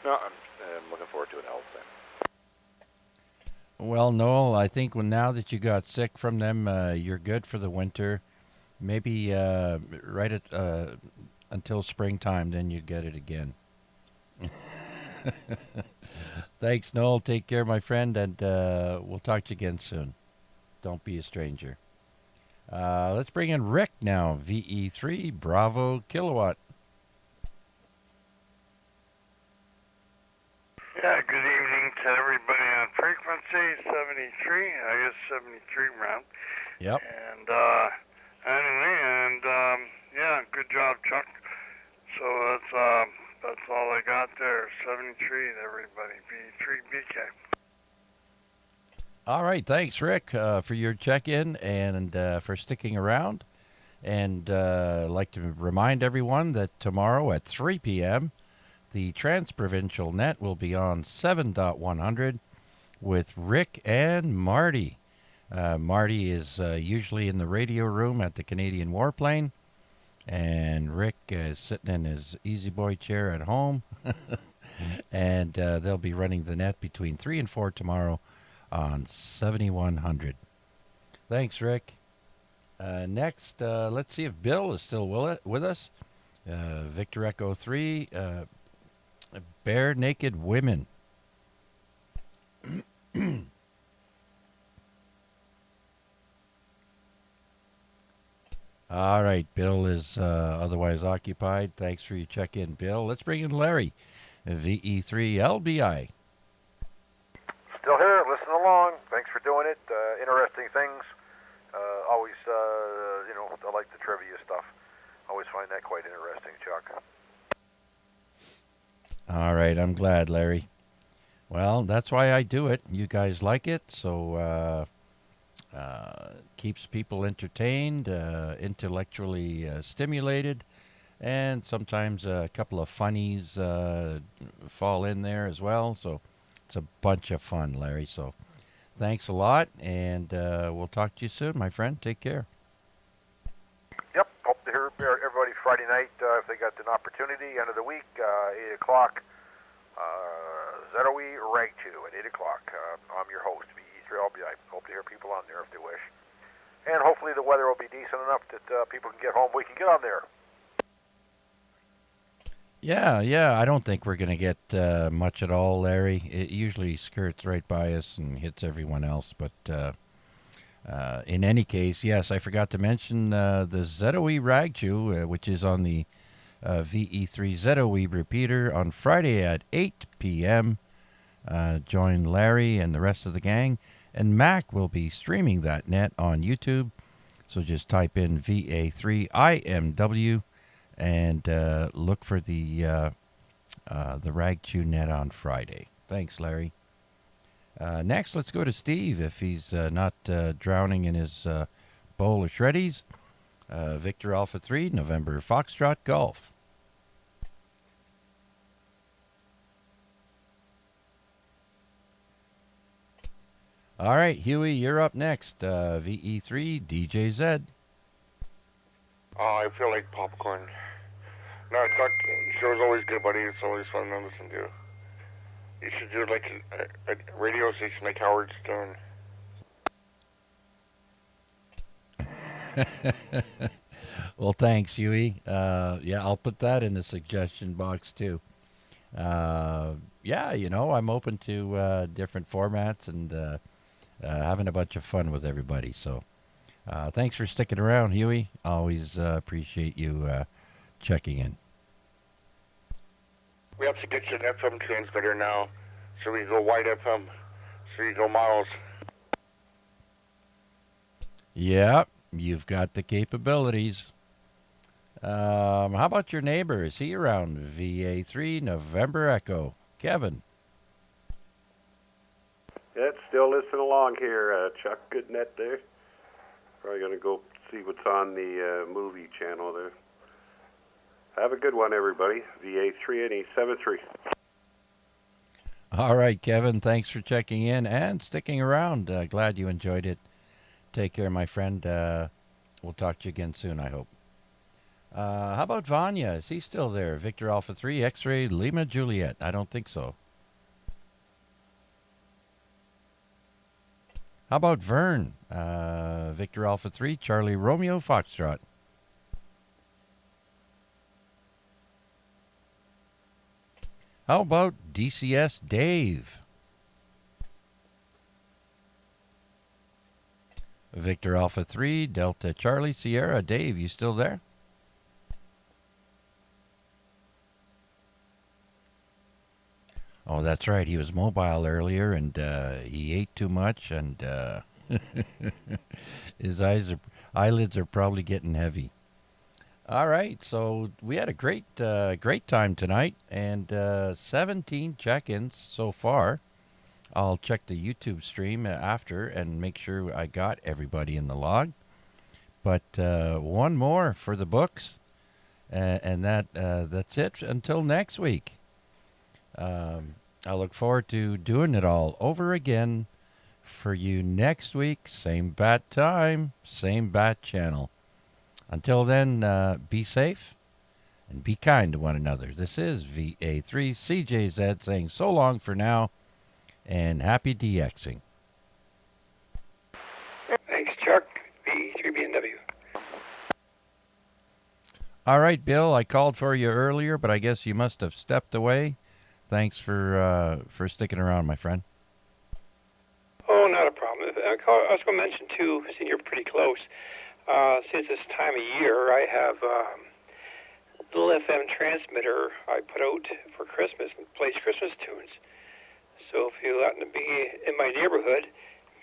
no, I'm looking forward to it all the time. Well, Noel, I think now that you got sick from them, you're good for the winter. Maybe right at until springtime, then you get it again. Thanks, Noel. Take care, my friend, and we'll talk to you again soon. Don't be a stranger. Let's bring in Rick now. VE3 Bravo Kilowatt. Yeah, good evening to everybody on frequency 73. I guess 73 round. Yep. And anyway, yeah, good job, Chuck. So that's all I got there. 73 to everybody. V3BK. All right, thanks, Rick, for your check-in and for sticking around. And I'd like to remind everyone that tomorrow at 3 p.m., the Trans-Provincial Net will be on 7.100 with Rick and Marty. Marty is usually in the radio room at the Canadian Warplane, and Rick is sitting in his Easy Boy chair at home. And they'll be running the net between 3 and 4 tomorrow on 7100. Thanks, Rick. Next, let's see if Bill is still with us. Victor Echo 3, Bare Naked Women. All right, Bill is otherwise occupied. Thanks for your check-in, Bill. Let's bring in Larry, VE3 LBI. Still here, listening along. Thanks for doing it. Interesting things. Always, I like the trivia stuff. Always find that quite interesting, Chuck. All right, I'm glad, Larry. Well, that's why I do it. You guys like it, so keeps people entertained, intellectually stimulated, and sometimes a couple of funnies fall in there as well. So it's a bunch of fun, Larry. So thanks a lot, and we'll talk to you soon, my friend. Take care. Yep, hope to hear everybody Friday night if they got an opportunity. End of the week, 8 o'clock. ZOE Reg 2 at 8 o'clock. I'm your host, VE3LBI. Hope to hear people on there if they wish. And hopefully the weather will be decent enough that people can get home. We can get on there. Yeah. I don't think we're going to get much at all, Larry. It usually skirts right by us and hits everyone else. But in any case, yes, I forgot to mention the ZOE Ragchu, which is on the VE3 ZOE repeater on Friday at 8 p.m. Join Larry and the rest of the gang. And Mac will be streaming that net on YouTube. So just type in VA3IMW and look for the Ragchu net on Friday. Thanks, Larry. Next, let's go to Steve if he's not drowning in his bowl of shreddies. Victor Alpha 3, November Foxtrot Golf. All right, Huey, you're up next. VE3 DJZ. Oh, I feel like popcorn. No, Chuck, show's always good, buddy. It's always fun to listen to. You should do like a radio station like Howard Stern. Well, thanks, Huey. Yeah, I'll put that in the suggestion box too. Yeah, I'm open to different formats and having a bunch of fun with everybody. So thanks for sticking around, Huey. Always appreciate you checking in. We have to get you an FM transmitter now, so we go wide FM, so you go miles. Yeah, you've got the capabilities. How about your neighbor? Is he around? VA3 November Echo. Kevin. Yeah, it's still listening along here, Chuck. Good net there. Probably going to go see what's on the movie channel there. Have a good one, everybody. VA3 and E73. All right, Kevin. Thanks for checking in and sticking around. Glad you enjoyed it. Take care, my friend. We'll talk to you again soon, I hope. How about Vanya? Is he still there? Victor Alpha 3, X-Ray, Lima Juliet. I don't think so. How about Vern? Victor Alpha 3, Charlie Romeo Foxtrot. How about DCS Dave? Victor Alpha 3, Delta Charlie Sierra. Dave, you still there? Oh, that's right. He was mobile earlier, and he ate too much, and his eyelids are probably getting heavy. All right, so we had a great time tonight, and 17 check-ins so far. I'll check the YouTube stream after and make sure I got everybody in the log. But one more for the books, and that's it until next week. I look forward to doing it all over again for you next week. Same bat time, same bat channel. Until then, be safe and be kind to one another. This is VA3CJZ saying so long for now and happy DXing. Thanks, Chuck. V3BMW. All right, Bill, I called for you earlier, but I guess you must have stepped away. Thanks for sticking around, my friend. Oh, not a problem. I was going to mention, too, since you're pretty close, since this time of year, I have a little FM transmitter I put out for Christmas and plays Christmas tunes. So if you happen to be in my neighborhood,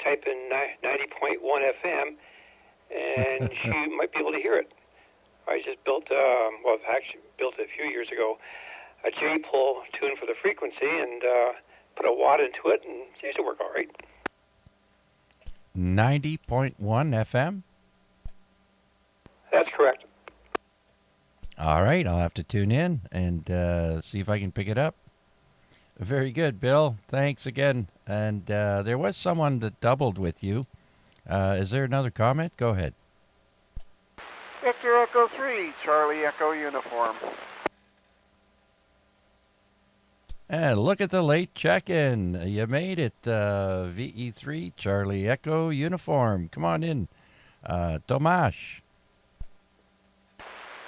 type in 90.1 FM, and you might be able to hear it. I just built, I've actually built it a few years ago, a J-pole tune for the frequency, and put a watt into it, and it seems to work all right. 90.1 FM? That's correct. All right, I'll have to tune in and see if I can pick it up. Very good, Bill. Thanks again. And there was someone that doubled with you. Is there another comment? Go ahead. Victor Echo 3, Charlie Echo Uniform. And look at the late check-in. You made it, VE3, Charlie Echo Uniform. Come on in. Tomasz.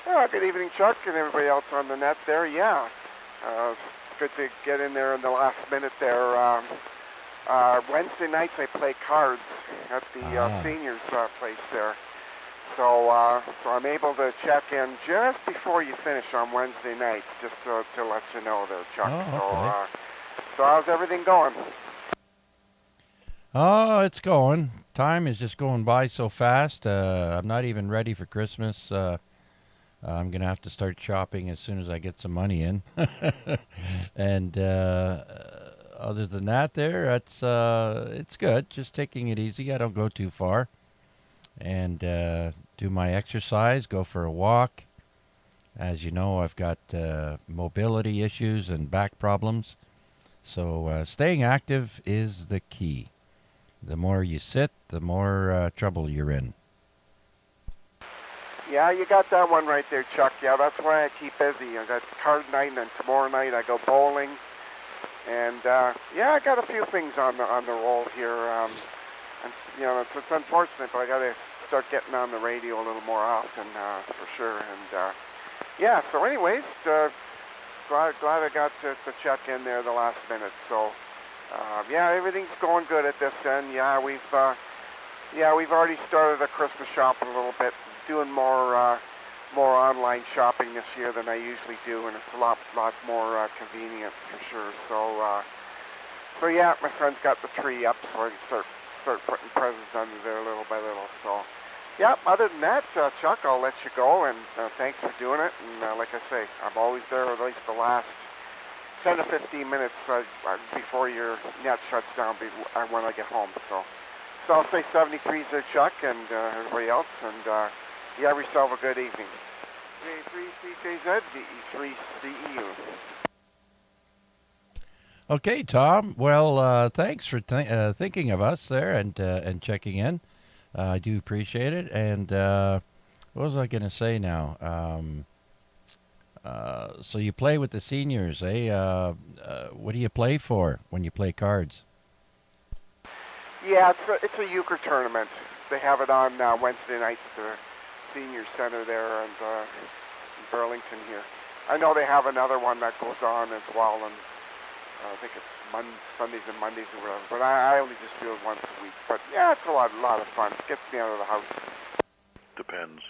Oh, good evening, Chuck, and everybody else on the net there. Yeah, it's good to get in there in the last minute there. Wednesday nights I play cards at the seniors place there. So I'm able to check in just before you finish on Wednesday nights, just to let you know there, Chuck. Oh, okay. So how's everything going? Oh, it's going. Time is just going by so fast. I'm not even ready for Christmas. I'm going to have to start shopping as soon as I get some money in. And other than that it's good. Just taking it easy. I don't go too far. And do my exercise, go for a walk. As you know, I've got mobility issues and back problems. So staying active is the key. The more you sit, the more trouble you're in. Yeah, you got that one right there, Chuck. Yeah, that's why I keep busy. I got card night, and then tomorrow night I go bowling. And yeah, I got a few things on the roll here. And you know, it's unfortunate, but I got to start getting on the radio a little more often for sure. And yeah, so anyways, glad I got to check in there the last minute. So yeah, everything's going good at this end. Yeah, we've already started a Christmas shopping a little bit, doing more online shopping this year than I usually do, and it's a lot more convenient for sure. So yeah, my son's got the tree up, so I can start putting presents under there little by little. So yeah, other than that, Chuck, I'll let you go, and thanks for doing it. And like I say, I'm always there at least the last 10 to 15 minutes before your net shuts down when I get home. So I'll say 73's there, Chuck, and everybody else, and you have yourself a good evening. VA3CJZ, VE3CEU. Okay, Tom. Well, thanks for thinking of us there and checking in. I do appreciate it. And what was I going to say now? So you play with the seniors, eh? What do you play for when you play cards? Yeah, it's a euchre tournament. They have it on Wednesday nights at the senior center there and in Burlington here. I know they have another one that goes on as well, and I think it's Sundays and Mondays or whatever. But I only just do it once a week. But yeah, it's a lot of fun. It gets me out of the house. Depends.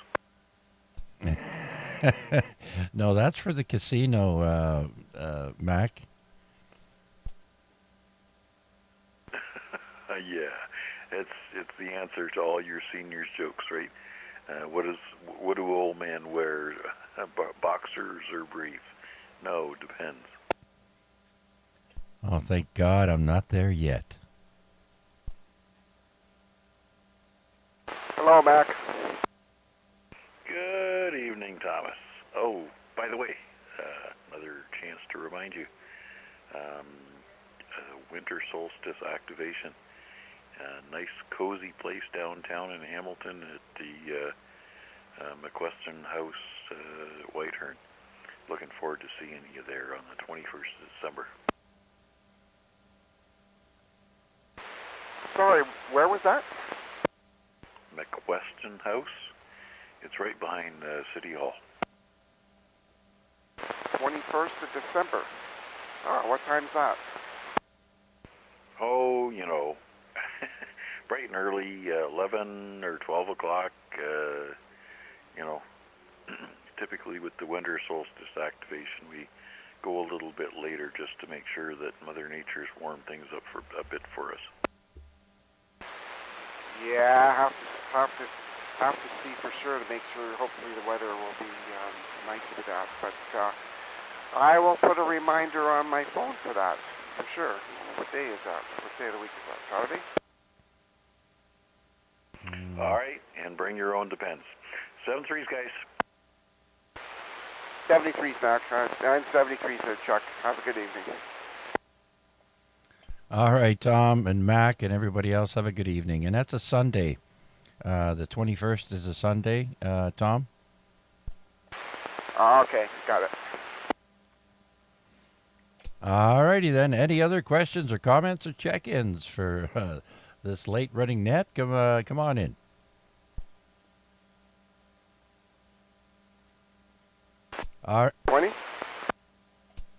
No, that's for the casino, Mac. Yeah, it's the answer to all your seniors' jokes, right? What do old men wear? Boxers or brief? No, depends. Oh, thank God I'm not there yet. Hello, Mac. Good evening, Thomas. Oh, by the way, another chance to remind you, winter solstice activation. Nice, cozy place downtown in Hamilton at the McQuestion House, Whitehorn. Looking forward to seeing you there on the 21st of December. Sorry, where was that? McQuestion House. It's right behind City Hall. 21st of December. Oh, what time's that? Oh, you know, bright and early, 11 or 12 o'clock, you know, typically with the winter solstice activation, we go a little bit later just to make sure that Mother Nature's warmed things up for a bit for us. Yeah, have to see for sure to make sure. Hopefully the weather will be nice for that. But I will put a reminder on my phone for that for sure. What day is that? What day of the week is that? Saturday? All right, and bring your own depends. 7-3s, guys. 73's, Mac. I'm 73's there, Chuck. Have a good evening. All right, Tom and Mac and everybody else, have a good evening. And that's a Sunday. The 21st is a Sunday, Tom? Okay, got it. All righty then. Any other questions or comments or check-ins for this late running net? Come on in. All right. 20?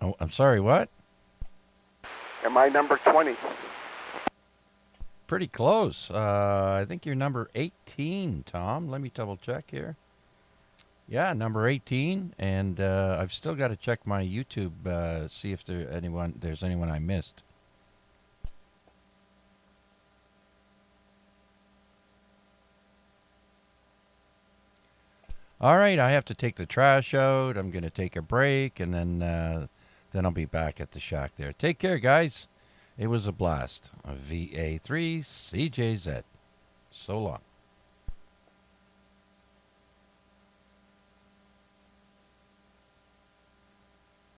Oh, I'm sorry, what? Am I number 20? Pretty close. I think you're number 18, Tom. Let me double check here. Yeah, number 18, and I've still got to check my YouTube, see if there's anyone I missed. All right, I have to take the trash out. I'm going to take a break, and then I'll be back at the shack there. Take care, guys. It was a blast. VA3 CJZ. So long.